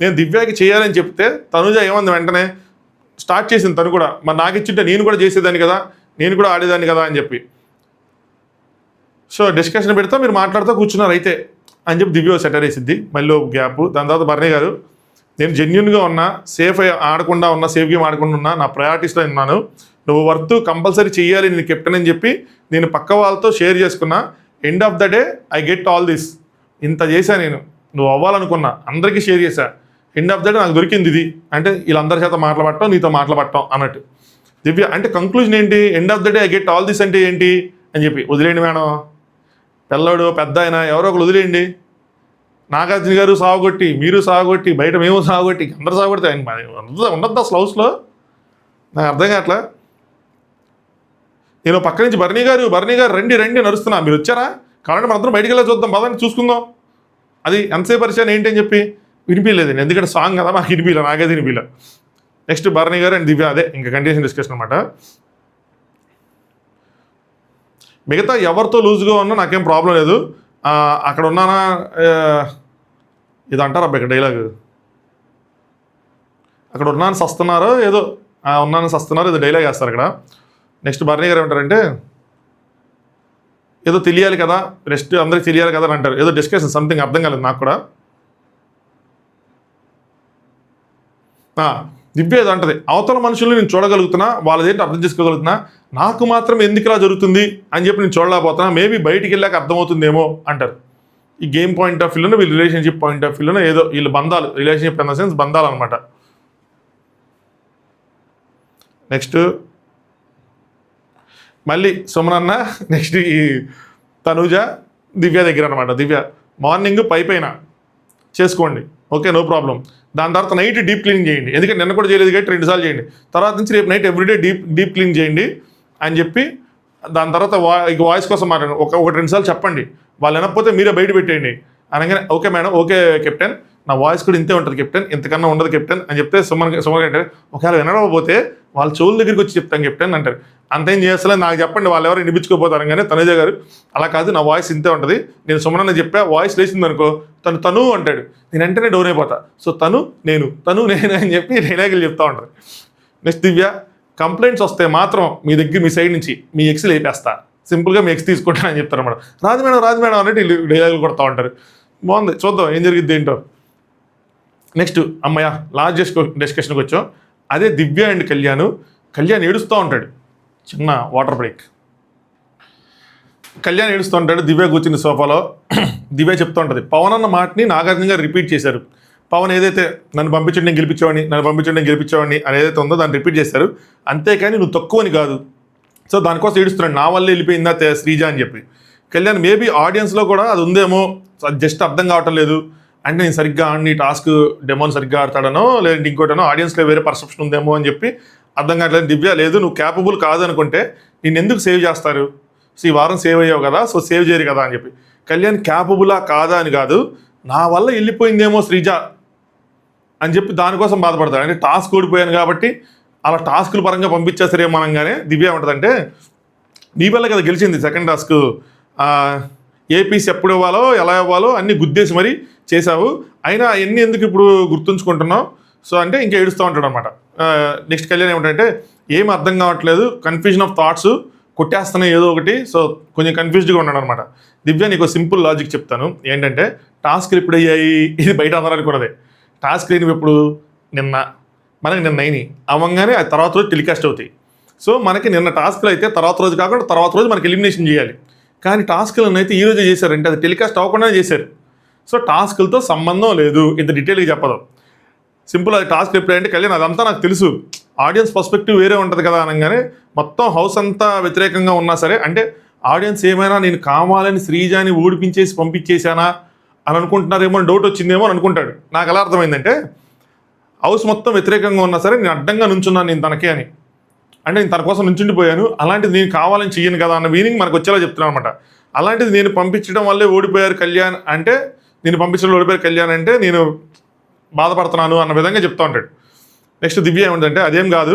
నేను దివ్యాకి చేయాలని చెప్తే తనుజ ఏమంది వెంటనే స్టార్ట్ చేసింది తను కూడా, మరి నాకు ఇచ్చింటే నేను కూడా చేసేదాన్ని కదా, నేను కూడా ఆడేదాన్ని కదా అని చెప్పి. సో డిస్కషన్ పెడతా మీరు మాట్లాడుతూ కూర్చున్నారు అయితే అని చెప్పి దివ్య సెటర్ వేసిద్ది. మళ్ళీ గ్యాప్. దాని తర్వాత బర్నీ గారు, నేను జెన్యున్గా ఉన్నా, సేఫ్ ఆడకుండా ఉన్నా, సేఫ్ గేమ్ ఆడకుండా ఉన్నా, నా ప్రయారిటీస్లో ఉన్నాను, నువ్వు వర్త్ కంపల్సరీ చేయాలి నేను కెప్టెన్ అని చెప్పి నేను పక్క వాళ్ళతో షేర్ చేసుకున్నా. End of the day I get all this, ఇంత చేశా నేను, నువ్వు అవ్వాలనుకున్నా, అందరికీ షేర్ చేశా, ఎండ్ ఆఫ్ ద డే నాకు దొరికింది ఇది అంటే వీళ్ళందరి చేత మాట్లాడటం నీతో మాట్లాడటం అన్నట్టు. దివ్య అంటే కంక్లూజన్ ఏంటి, end of the day I get all this అంటే ఏంటి అని చెప్పి వదిలేయండి మేడం, పిల్లడు పెద్ద అయినా ఎవరో ఒకరు వదిలేయండి. నాగార్జున గారు సాగుకొట్టి, మీరు సాగుకొట్టి, బయట మేము సాగుకొట్టి, అందరు సాగుకొడితే ఆయన ఉండద్దు అసలు హౌస్లో, నాకు అర్థం కావట్లా. నేను పక్క నుంచి భరణి గారు రండి రండి నడుస్తున్నా, మీరు వచ్చారా, కాబట్టి మన అందరం బయటికి వెళ్ళి చూద్దాం పదండి చూసుకుందాం, అది ఎంతసేపు పరిచయం ఏంటి అని చెప్పి వినిపించలేదండి, ఎందుకంటే సాంగ్ కదా మాకు వినిపించలే, నాకైతే వినిపించలే. నెక్స్ట్ భరణి గారు అండ్ దివ్య, అదే ఇంకా కంటిన్యూషన్ డిస్కషన్ అనమాట. మిగతా ఎవరితో లూజ్గా ఉన్నా నాకేం ప్రాబ్లం లేదు, అక్కడ ఉన్నానా ఇది అంటారు అబ్బా ఇక్కడ డైలాగ్, అక్కడ ఉన్నాను సస్తున్నారో ఏదో ఉన్నాను సస్తున్నారో ఏదో డైలాగ్ వేస్తారు అక్కడ. నెక్స్ట్ భరణి గారు ఏమంటారంటే ఏదో తెలియాలి కదా, రెస్ట్ అందరికి తెలియాలి కదా అని అంటారు, ఏదో డిస్కషన్ సంథింగ్ అర్థం కాలేదు నాకు కూడా. దివ్య ఏదో అంటది, అవతల మనుషుల్ని నేను చూడగలుగుతున్నా, వాళ్ళదేంటి అర్థం చేసుకోగలుగుతున్నా, నాకు మాత్రం ఎందుకు ఇలా జరుగుతుంది అని చెప్పి నేను చూడలేకపోతున్నా, మేబీ బయటికి వెళ్ళాక అర్థమవుతుందేమో అంటారు. ఈ గేమ్ పాయింట్ ఆఫ్ వ్యూలోనే వీళ్ళు రిలేషన్షిప్ పాయింట్ ఆఫ్ వ్యూలోనే ఏదో వీళ్ళు బంధాలు, రిలేషన్షిప్ ఇన్ ద సెన్స్ బంధాలు అనమాట. నెక్స్ట్ మళ్ళీ సుమనన్న, నెక్స్ట్ ఈ తనుజ దివ్య దగ్గర అనమాట. దివ్య మార్నింగ్ పైన చేసుకోండి, ఓకే నో ప్రాబ్లం, దాని తర్వాత నైట్ డీప్ క్లీనింగ్ చేయండి, ఎందుకంటే నిన్న కూడా చేయలేదు కాబట్టి 2 సార్లు చేయండి, తర్వాత నుంచి రేపు నైట్ ఎవ్రీడే డీప్ క్లీన్ చేయండి అని చెప్పి దాని తర్వాత ఇక వాయిస్ కోసం మాట్లాడండి, ఒకటి 2 సార్లు చెప్పండి, వాళ్ళు వినకపోతే మీరే బయట పెట్టేయండి అనగానే ఓకే మేడం, ఓకే కెప్టెన్, నా వాయిస్ కూడా ఇంతే ఉంటుంది కెప్టెన్, ఇంతకన్నా ఉండదు కెప్టెన్ అని చెప్తే సుమన్ అంటే ఒకవేళ వినకపోతే వాళ్ళ చెవుల దగ్గరికి వచ్చి చెప్తాను కెప్టెన్ అంటారు. అంతేం చేస్తలేదు, నాకు చెప్పండి వాళ్ళు ఎవరు వినిపించుకోపోతారు. కానీ తనుజ గారు అలా కాదు, నా వాయిస్ ఇంతే ఉంటుంది, నేను సుమన్ చెప్పా వాయిస్ లేచింది అనుకో తను అంటాడు, నేను వెంటనే డౌన్ అయిపోతా, సో తను నేను అని చెప్పి డైలాగులు చెప్తా ఉంటారు. నెక్స్ట్ దివ్య, కంప్లైంట్స్ వస్తే మాత్రం మీ దగ్గర మీ సైడ్ నుంచి మీ ఎక్స్ లేపేస్తా, సింపుల్గా మీ ఎక్స్ తీసుకుంటానని చెప్తారు అన్నమాట. రాదు మేడం అన్నట్టు వీళ్ళు డైలాగులు కొడతా ఉంటారు. బాగుంది, చూద్దాం ఏం జరిగిద్ది ఏంటో. నెక్స్ట్ అమ్మయ్య లాస్ట్ డిస్కషన్కి వచ్చాం. అదే దివ్య అండ్ కళ్యాణ్ ఏడుస్తూ ఉంటాడు, చిన్న వాటర్ బ్రేక్. కళ్యాణ్ ఏడుస్తూ ఉంటాడు, దివ్య కూర్చుని సోఫాలో. దివ్య చెప్తూ ఉంటుంది, పవన్ అన్న మాటని నాగార్జున గారు రిపీట్ చేశారు. పవన్ ఏదైతే నన్ను పంపించండి నేను గెలిపించేవాడిని అని ఏదైతే ఉందో దాన్ని రిపీట్ చేశారు, అంతేకాని నువ్వు తక్కువని కాదు. సో దానికోసం ఏడుస్తున్నాడు, నా వల్లే వెళ్ళిపోయిందా శ్రీజ అని చెప్పి. కళ్యాణ్ మేబీ ఆడియన్స్లో కూడా అది ఉందేమో, అది జస్ట్ అర్థం కావటం లేదు అంటే నేను సరిగ్గా ఆడిని టాస్క్ డెమోని సరిగ్గా ఆడతాడనో లేదంటే ఇంకోటనో ఆడియన్స్లో వేరే పర్సెప్షన్ ఉందేమో అని చెప్పి అర్థం కావట్లేదు. దివ్య లేదు, నువ్వు క్యాపబుల్ కాదనుకుంటే నేను ఎందుకు సేవ్ చేస్తారు, సో ఈ వారం సేవ్ అయ్యావు కదా, సో సేవ్ చేయరు కదా అని చెప్పి. కళ్యాణ్ క్యాపబులా కాదా అని కాదు, నా వల్ల వెళ్ళిపోయిందేమో శ్రీజ అని చెప్పి దానికోసం బాధపడతాడు. అంటే టాస్క్ ఓడిపోయాను కాబట్టి అలా టాస్కుల పరంగా పంపించేస్తారేమో అనగానే దివ్య ఏమంటుందంటే, నీ వల్ల కదా గెలిచింది సెకండ్ టాస్క్, ఏపీస్ ఎప్పుడు ఇవ్వాలో ఎలా ఇవ్వాలో అన్నీ గుద్దేసి మరీ చేసావు, అయినా అవన్నీ ఎందుకు ఇప్పుడు గుర్తుంచుకుంటున్నావు, సో అంటే ఇంకా ఏడుస్తూ ఉంటాడు అనమాట. నెక్స్ట్ కళ్యాణ్ ఏమిటంటే ఏం అర్థం కావట్లేదు, కన్ఫ్యూజన్ ఆఫ్ థాట్స్ కొట్టేస్తున్నాయి ఏదో ఒకటి, సో కొంచెం కన్ఫ్యూజ్డ్గా ఉన్నాడు అనమాట. దివ్య నీకు సింపుల్ లాజిక్ చెప్తాను ఏంటంటే, టాస్క్లు ఎప్పుడు అయ్యాయి, ఇది బయట అందరూ అనుకున్నదే, టాస్క్ లేనివి ఎప్పుడు మనకి నిన్న అయినాయి అవ్వగానే అది తర్వాత రోజు టెలికాస్ట్ అవుతాయి. సో మనకి నిన్న టాస్క్లు అయితే తర్వాత రోజు కాకుండా తర్వాత రోజు మనకి ఎలిమినేషన్ చేయాలి, కానీ టాస్క్లను అయితే ఈ రోజే చేశారంటే అది టెలికాస్ట్ అవ్వకుండానే చేశారు. సో టాస్క్లతో సంబంధం లేదు, ఇంత డీటెయిల్గా చెప్పదు. సింపుల్ అది టాస్క్ ఎప్పుడంటే కళ్యాణ్ అదంతా నాకు తెలుసు, ఆడియన్స్ పర్స్పెక్టివ్ వేరే ఉంటుంది కదా అనగానే మొత్తం హౌస్ అంతా వ్యతిరేకంగా ఉన్నా సరే, అంటే ఆడియన్స్ ఏమైనా నేను కావాలని శ్రీజాని ఓడిపించేసి పంపించేశానా అని అనుకుంటున్నారేమో అని డౌట్ వచ్చిందేమో అని అనుకుంటాడు. నాకు ఎలా అర్థమైందంటే హౌస్ మొత్తం వ్యతిరేకంగా ఉన్నా సరే నేను అడ్డంగా నుంచున్నాను నేను తనకే అని, అంటే నేను తన కోసం నుంచుండిపోయాను, అలాంటిది నేను కావాలని చెయ్యను కదా అన్న మీనింగ్ మనకు వచ్చేలా చెప్తున్నాను అనమాట. అలాంటిది నేను పంపించడం వల్లే ఓడిపోయారు కళ్యాణ్ అంటే, నేను పంపించడం ఓడిపోయారు కళ్యాణ్ అంటే నేను బాధపడుతున్నాను అన్న విధంగా చెప్తా ఉంటాడు. నెక్స్ట్ దివ్య ఏమంటే అదేం కాదు,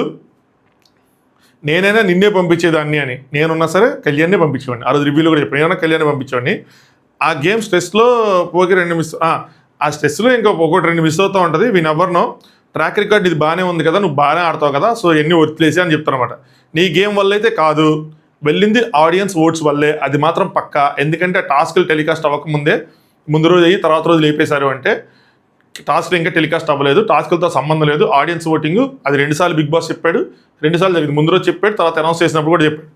నేనైనా నిన్నే పంపించేదాన్ని అని, నేనున్నా సరే కళ్యాణ్నే పంపించేవాడిని, ఆ రోజు రివ్యూలో కూడా చెప్పాను, నేనైనా కళ్యాణ్నే పంపించేవాడిని. ఆ గేమ్ స్ట్రెస్లో పోకి 2 మిస్, ఆ స్ట్రెస్లో ఇంకా ఒకటి 2 మిస్ అవుతూ ఉంటుంది, we never know, track record ఇది బాగానే ఉంది కదా, నువ్వు బాగానే ఆడతావు కదా, సో ఎన్ని వదిలేసి అని చెప్తానమాట. నీ గేమ్ వల్ల అయితే కాదు, వెళ్ళింది ఆడియన్స్ ఓట్స్ వల్లే, అది మాత్రం పక్కా. ఎందుకంటే టాస్క్లు టెలికాస్ట్ అవ్వకముందే ముందు రోజు అయ్యి తర్వాత రోజు లేపేశారు అంటే టాస్క్లు ఇంకా టెలికాస్ట్ అవ్వలేదు, టాస్క్లతో సంబంధం లేదు, ఆడియన్స్ ఓటింగ్ అది 2 సార్లు బిగ్ బాస్ చెప్పాడు, 2 సార్లు జరిగింది, ముందు రోజు చెప్పాడు, తర్వాత అనౌన్స్ చేసినప్పుడు కూడా చెప్పాడు.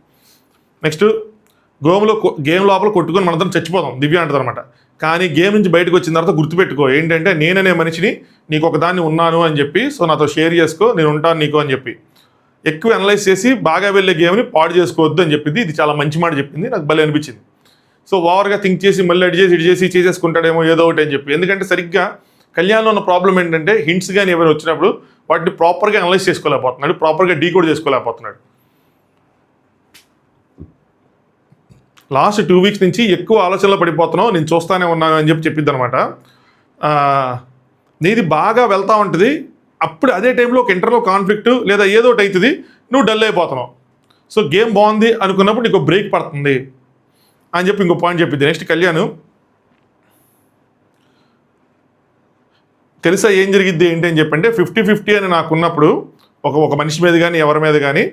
నెక్స్ట్ గేమ్ లోపల కొట్టుకొని మనందరం చచ్చిపోతాం దివ్య అంటుంది అనమాట. కానీ గేమ్ నుంచి బయటకు వచ్చిన తర్వాత గుర్తుపెట్టుకో ఏంటంటే నేననే మనిషిని నీకు ఒకదాన్ని ఉన్నాను అని చెప్పి, సో నాతో షేర్ చేసుకో, నేను ఉంటాను నీకు అని చెప్పి. ఎక్కువ అనలైజ్ చేసి బాగా వెళ్ళే గేమ్ని పాడు చేసుకోవద్దు అని చెప్పింది. ఇది చాలా మంచి మాట చెప్పింది, నాకు భలే అనిపించింది. సో ఓవర్గా థింక్ చేసి మళ్ళీ ఇటు చేసి చేసేసుకుంటాడేమో ఏదో ఒకటి అని చెప్పి. ఎందుకంటే సరిగ్గా కళ్యాణ్లో ఉన్న ప్రాబ్లం ఏంటంటే హింట్స్ కానీ ఏమైనా వచ్చినప్పుడు వాటిని ప్రాపర్గా అనలైజ్ చేసుకోలేకపోతున్నాడు, ప్రాపర్గా డీకోడ్ చేసుకోలేకపోతున్నాడు. లాస్ట్ 2 వీక్స్ నుంచి ఎక్కువ ఆలోచనలో పడిపోతున్నావు, నేను చూస్తానే ఉన్నాను అని చెప్పిద్ది అనమాట. నీది బాగా వెళ్తూ ఉంటుంది, అప్పుడు అదే టైంలో ఒక ఇంటర్లో కాన్ఫ్లిక్ట్ లేదా ఏదో ఒకటి అవుతుంది, నువ్వు డల్ అయిపోతున్నావు. సో గేమ్ బాగుంది అనుకున్నప్పుడు నీకు బ్రేక్ పడుతుంది అని చెప్పి ఇంకో పాయింట్ చెప్పింది. నెక్స్ట్ కళ్యాణ్, తెలుసా ఏం జరిగిద్ది ఏంటి అని చెప్పంటే 50-50 అని నాకున్నప్పుడు ఒక మనిషి మీద కానీ ఎవరి మీద కానీ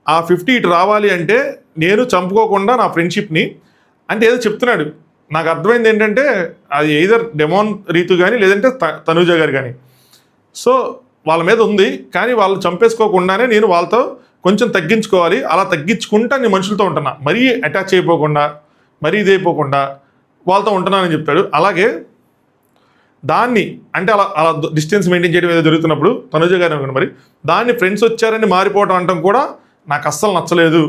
ఆ 50 ఇటు రావాలి అంటే నేను చంపుకోకుండా నా ఫ్రెండ్షిప్ని అంటే ఏదో చెప్తున్నాడు. నాకు అర్థమైంది ఏంటంటే అది ఎయిదర్ డెమోన్ రీతు కానీ లేదంటే తనూజ గారు కానీ. సో వాళ్ళ మీద ఉంది, కానీ వాళ్ళు చంపేసుకోకుండానే నేను వాళ్ళతో కొంచెం తగ్గించుకోవాలి, అలా తగ్గించుకుంటా నేను మనుషులతో ఉంటున్నా, మరీ అటాచ్ అయిపోకుండా మరీ ఇదైపోకుండా వాళ్ళతో ఉంటున్నానని చెప్తాడు. అలాగే దాన్ని అంటే అలా డిస్టెన్స్ మెయింటైన్ చేయడం ఏదో జరుగుతున్నప్పుడు తనుజ గారు అనుకోండి, మరి దాన్ని ఫ్రెండ్స్ వచ్చారని మారిపోవటం అంటాం కూడా నాకు అస్సలు నచ్చలేదు.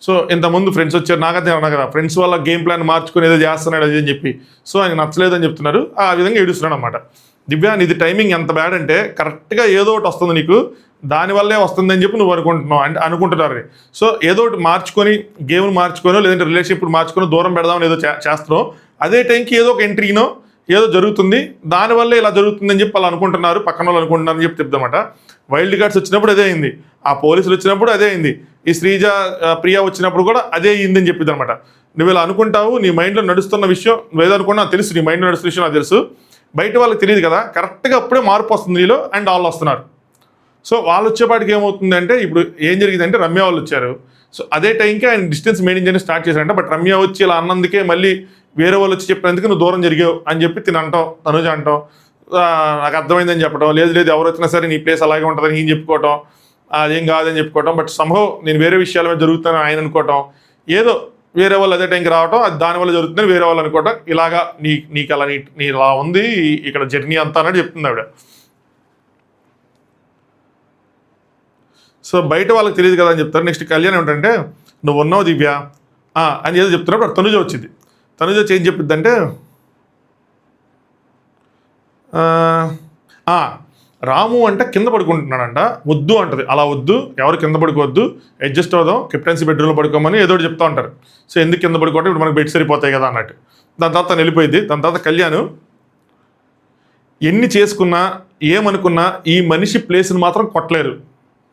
సో ఇంతకుముందు ఫ్రెండ్స్ వచ్చారు, నాకైతే అన్నా కదా ఫ్రెండ్స్ వల్ల గేమ్ ప్లాన్ మార్చుకుని ఏదో చేస్తున్నాడు అది అని చెప్పి, సో ఆయన నచ్చలేదు అని చెప్తున్నారు. ఆ విధంగా ఏడుస్తున్నాడు అనమాట. దివ్య నీది టైమింగ్ ఎంత బ్యాడ్ అంటే కరెక్ట్గా ఏదో ఒకటి వస్తుంది నీకు, దానివల్లే వస్తుందని చెప్పి నువ్వు అనుకుంటున్నావు అంటే అనుకుంటున్నారు. సో ఏదో ఒకటి మార్చుకొని గేమ్ను మార్చుకొని లేదంటే రిలేషన్షిప్ మార్చుకొని దూరం పెడదామని ఏదో చేస్తున్నావు, అదే టైంకి ఏదో ఒక ఎంట్రీనో ఏదో జరుగుతుంది, దానివల్లే ఇలా జరుగుతుందని చెప్పి వాళ్ళు అనుకుంటున్నారు, పక్కన వాళ్ళు అనుకుంటున్నారని చెప్పి చెప్తామట. వైల్డ్ కార్డ్స్ వచ్చినప్పుడు అదే అయింది, ఆ పోలీసులు వచ్చినప్పుడు అదే అయింది, ఈ శ్రీజ ప్రియా వచ్చినప్పుడు కూడా అదే అయిందని చెప్పింది అనమాట. నువ్వు ఇలా అనుకుంటావు, నీ మైండ్లో నడుస్తున్న విషయం నువ్వేదనుకున్నా తెలుసు, నీ మైండ్లో నడుస్తున్న విషయం నాకు తెలుసు, బయట వాళ్ళకి తెలియదు కదా, కరెక్ట్గా అప్పుడే మార్పు వస్తుంది నీలో అండ్ వాళ్ళు వస్తున్నారు. సో వాళ్ళు వచ్చేపాటికి ఏమవుతుందంటే ఇప్పుడు ఏం జరిగిందంటే రమ్య వాళ్ళు వచ్చారు. సో అదే టైంకి ఆయన డిస్టెన్స్ మెయింటైన్ చేయడం స్టార్ట్ చేశారంట. బట్ రమ్య వచ్చి ఇలా అన్నందుకే మళ్ళీ వేరే వాళ్ళు వచ్చి చెప్పినందుకు నువ్వు దూరం జరిగావు అని చెప్పి తిని అంటాం, తనుజ అంటాం, నాకు అర్థమైందని చెప్పడం, లేదు ఎవరు వచ్చినా సరే నీ ప్లేస్ అలాగే ఉంటుందని ఈయన చెప్పుకోవటం, అదేం కాదని చెప్పుకోవటం, బట్ సంభవం నేను వేరే విషయాల మీద జరుగుతానని ఆయన అనుకోవటం, ఏదో వేరే వాళ్ళు అదే టైంకి రావటం, అది దానివల్ల జరుగుతుందని వేరే వాళ్ళు అనుకోవటం, ఇలాగా నీకు అలా నీ ఇలా ఉంది ఇక్కడ జర్నీ అంతా అన్నట్టు చెప్తుంది ఆవిడ. సో బయట వాళ్ళకి తెలియదు కదా అని చెప్తారు. నెక్స్ట్ కళ్యాణ్ ఏంటంటే నువ్వు ఉన్నావు దివ్య అని ఏదో చెప్తున్నప్పుడు తనుజ వచ్చింది. తనుజ వచ్చి ఏం చెప్పిద్దంటే రాము అంటే కింద పడుకుంటున్నాడంట, వద్దు అంటది, అలా వద్దు, ఎవరు కింద పడుకోవద్దు, అడ్జస్ట్ అవుదాం, కెప్టెన్సీ బెడ్రూమ్లో పడుకోమని ఏదో చెప్తా ఉంటారు. సో ఎందుకు కింద పడుకోవటం, ఇప్పుడు మనకు బెడ్ సరిపోతాయి కదా అన్నట్టు. దాని తర్వాత తను వెళ్ళిపోయింది. దాని తర్వాత కళ్యాణ్ ఎన్ని చేసుకున్నా ఏమనుకున్నా ఈ మనిషి ప్లేస్ని మాత్రం కొట్టలేరు,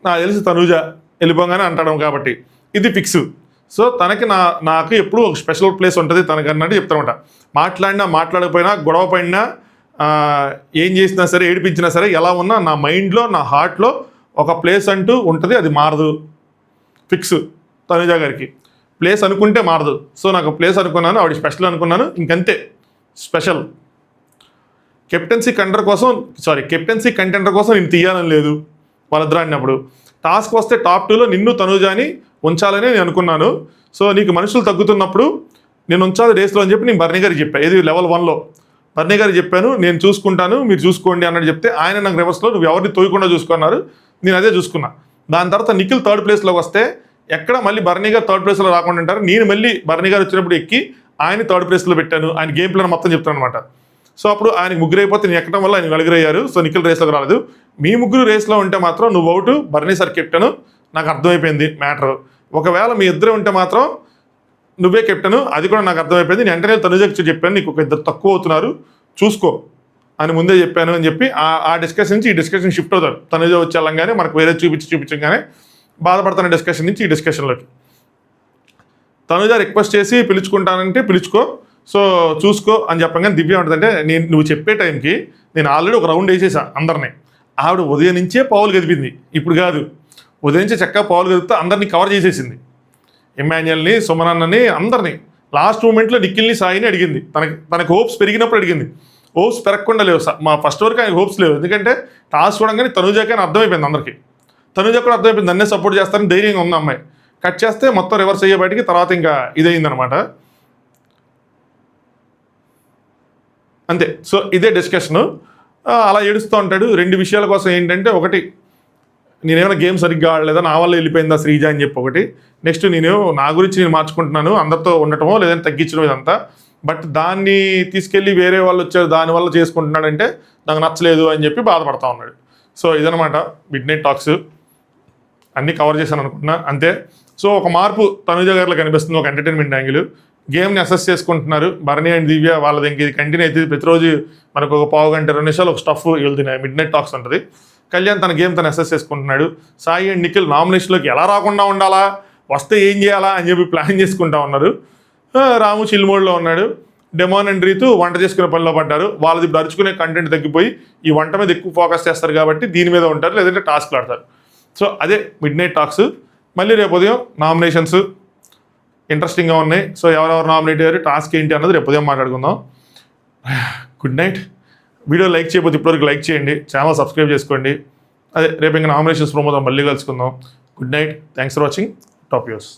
నాకు తెలిసి తనుజ వెళ్ళిపోగానే అంటాడు కాబట్టి ఇది ఫిక్స్. సో తనకి నాకు ఎప్పుడు ఒక స్పెషల్ ప్లేస్ ఉంటుంది తనకి అన్నట్టు చెప్తానమాట. మాట్లాడకపోయినా గొడవ పడినా ఏం చేసినా సరే ఏడిపించినా సరే ఎలా ఉన్నా నా మైండ్లో నా హార్ట్లో ఒక ప్లేస్ అంటూ ఉంటుంది, అది మారదు, ఫిక్స్. తనుజ గారికి ప్లేస్ అనుకుంటే మారదు. సో నాకు ప్లేస్ అనుకున్నాను, ఆవిడ స్పెషల్ అనుకున్నాను, ఇంకంతే స్పెషల్. కెప్టెన్సీ కంటెండర్ కోసం నేను తీయాలని లేదు వాళ్ళిద్దరు అన్నప్పుడు. టాస్క్ వస్తే టాప్ 2లో నిన్ను తనుజాని ఉంచాలని నేను అనుకున్నాను. సో నీకు మనుషులు తగ్గుతున్నప్పుడు నేను ఉంచాలి రేస్లో అని చెప్పి నేను బర్నీ గారికి చెప్పాను. ఇది లెవెల్ 1లో బర్నీ గారికి చెప్పాను, నేను చూసుకుంటాను మీరు చూసుకోండి అన్నట్టు చెప్తే ఆయన నాకు రివర్స్లో నువ్వు ఎవరిని తోయకుండా చూసుకున్నారు, నేను అదే చూసుకున్నా. దాని తర్వాత నిఖిల్ 3rd ప్లేస్లోకి వస్తే ఎక్కడ మళ్ళీ బర్నీ గారు 3rd ప్లేస్లో రాకుండా ఉంటారు, నేను మళ్ళీ బర్నీ గారు వచ్చినప్పుడు ఎక్కి ఆయన 3rd ప్లేస్లో పెట్టాను. ఆయన గేమ్ ప్లాన్ మొత్తం చెప్తాను అనమాట. సో అప్పుడు ఆయనకు 3 అయిపోతే నేను ఎక్కడం వల్ల ఆయన 4 అయ్యారు. సో నిఖిల్ రేస్లోకి రాలేదు. మీ 3 రేస్లో ఉంటే మాత్రం నువ్వు అవుట్, బర్నీ సార్ కెప్టెన్, నాకు అర్థమైపోయింది మ్యాటర్. ఒకవేళ మీ ఇద్దరే ఉంటే మాత్రం నువ్వే కెప్టెన్, అది కూడా నాకు అర్థమైపోయింది. నేను వెంటనే తనుజకి చెప్పాను నీకు ఒక 2 తక్కువ అవుతున్నారు చూసుకో అని ముందే చెప్పాను అని చెప్పి ఆ డిస్కషన్ నుంచి ఈ డిస్కషన్ షిఫ్ట్ అవుతారు. తనుజ వచ్చి వెళ్ళంగానే మనకు వేరే చూపించగానే బాధపడుతున్న డిస్కషన్ నుంచి ఈ డిస్కషన్లోకి. తనుజ రిక్వెస్ట్ చేసి పిలుచుకుంటానంటే పిలుచుకో, సో చూసుకో అని చెప్పగానే దివ్య ఉంటుందంటే నువ్వు చెప్పే టైంకి నేను ఆల్రెడీ ఒక రౌండ్ వేసేసా అందరినీ. ఆవిడ ఉదయం నుంచే పావులు గదిపింది, ఇప్పుడు కాదు, ఉదయం నుంచే చక్కగా పావులు గదిపితే అందరినీ కవర్ చేసేసింది. ఎమాన్యుయల్ని, సుమనన్నని, అందరినీ. లాస్ట్ మూమెంట్లో నిఖిల్ని, సాయిని అడిగింది. తనకు హోప్స్ పెరిగినప్పుడు అడిగింది. హోప్స్ పెరగకుండా లేవు మా ఫస్ట్ వరకు ఆయన హోప్స్ లేవు, ఎందుకంటే టాస్క్ చూడంగానే తనుజాకి అర్థమైపోయింది అందరికీ. తనుజ కూడా అర్థమైపోయింది నన్నే సపోర్ట్ చేస్తారని ధైర్యంగా ఉంది అమ్మాయి. కట్ చేస్తే మొత్తం రివర్స్ అయ్యే బయటికి తర్వాత ఇంకా ఇదయిందనమాట. అంతే. సో ఇదే డిస్కషను. అలా ఏడుస్తూ ఉంటాడు. 2 విషయాల కోసం ఏంటంటే, ఒకటి నేనేమైనా గేమ్ సరిగ్గా ఆడలేదా, నా వల్ల వెళ్ళిపోయిందా శ్రీజ అని చెప్పి ఒకటి. నెక్స్ట్ నా గురించి నేను మార్చుకుంటున్నాను, అందరితో ఉండటమో లేదంటే తగ్గించడం ఇదంతా. బట్ దాన్ని తీసుకెళ్ళి వేరే వాళ్ళు వచ్చారు దానివల్ల చేసుకుంటున్నాడంటే నాకు నచ్చలేదు అని చెప్పి బాధపడతా ఉన్నాడు. సో ఇదనమాట మిడ్ నైట్ టాక్స్. అన్నీ కవర్ చేశాను అనుకుంటున్నా, అంతే. సో ఒక మార్పు తనుజ గారిలో కనిపిస్తుంది, ఒక ఎంటర్టైన్మెంట్ యాంగిల్. గేమ్ని అసెస్ చేసుకుంటున్నారు భరణి అండ్ దివ్య. వాళ్ళది ఇంక ఇది కంటిన్యూ అయితే ప్రతిరోజు మనకు ఒక పావు గంట 2 నిమిషాలు ఒక స్టఫ్ వెళ్తున్నాయి, మిడ్ నైట్ టాక్స్ ఉంటుంది. కళ్యాణ్ తన గేమ్ తను అసెస్ చేసుకుంటున్నాడు. సాయి అండ్ నిఖిల్ నామినేషన్లోకి ఎలా రాకుండా ఉండాలా, వస్తే ఏం చేయాలా అని చెప్పి ప్లాన్ చేసుకుంటా ఉన్నారు. రాము చిల్ మోడ్లో ఉన్నాడు. డెమోన్ అండ్ రీతు వంట చేసుకునే పనిలో పడ్డారు. వాళ్ళది ఇప్పుడు అరుచుకునే కంటెంట్ తగ్గిపోయి ఈ వంట మీద ఎక్కువ ఫోకస్ చేస్తారు కాబట్టి దీని మీద ఉంటారు, లేదంటే టాస్క్లు ఆడతారు. సో అదే మిడ్ నైట్ టాక్స్. మళ్ళీ రేపు ఉదయం నామినేషన్స్ ఇంట్రెస్టింగ్గా ఉన్నాయి. సో ఎవరెవరు నామినేట్ అయ్యారు, టాస్క్ ఏంటి అన్నది రేపు ఉదయం మాట్లాడుకుందాం. Good night. వీడియో లైక్ చేయకపోతే ఇప్పటివరకు లైక్ చేయండి, ఛానల్ సబ్స్క్రైబ్ చేసుకోండి. అదే రేపు ఇంకా నామినేషన్స్ ప్రోమోతో మళ్ళీ కలుసుకుందాం. Good night. Thanks for watching top news.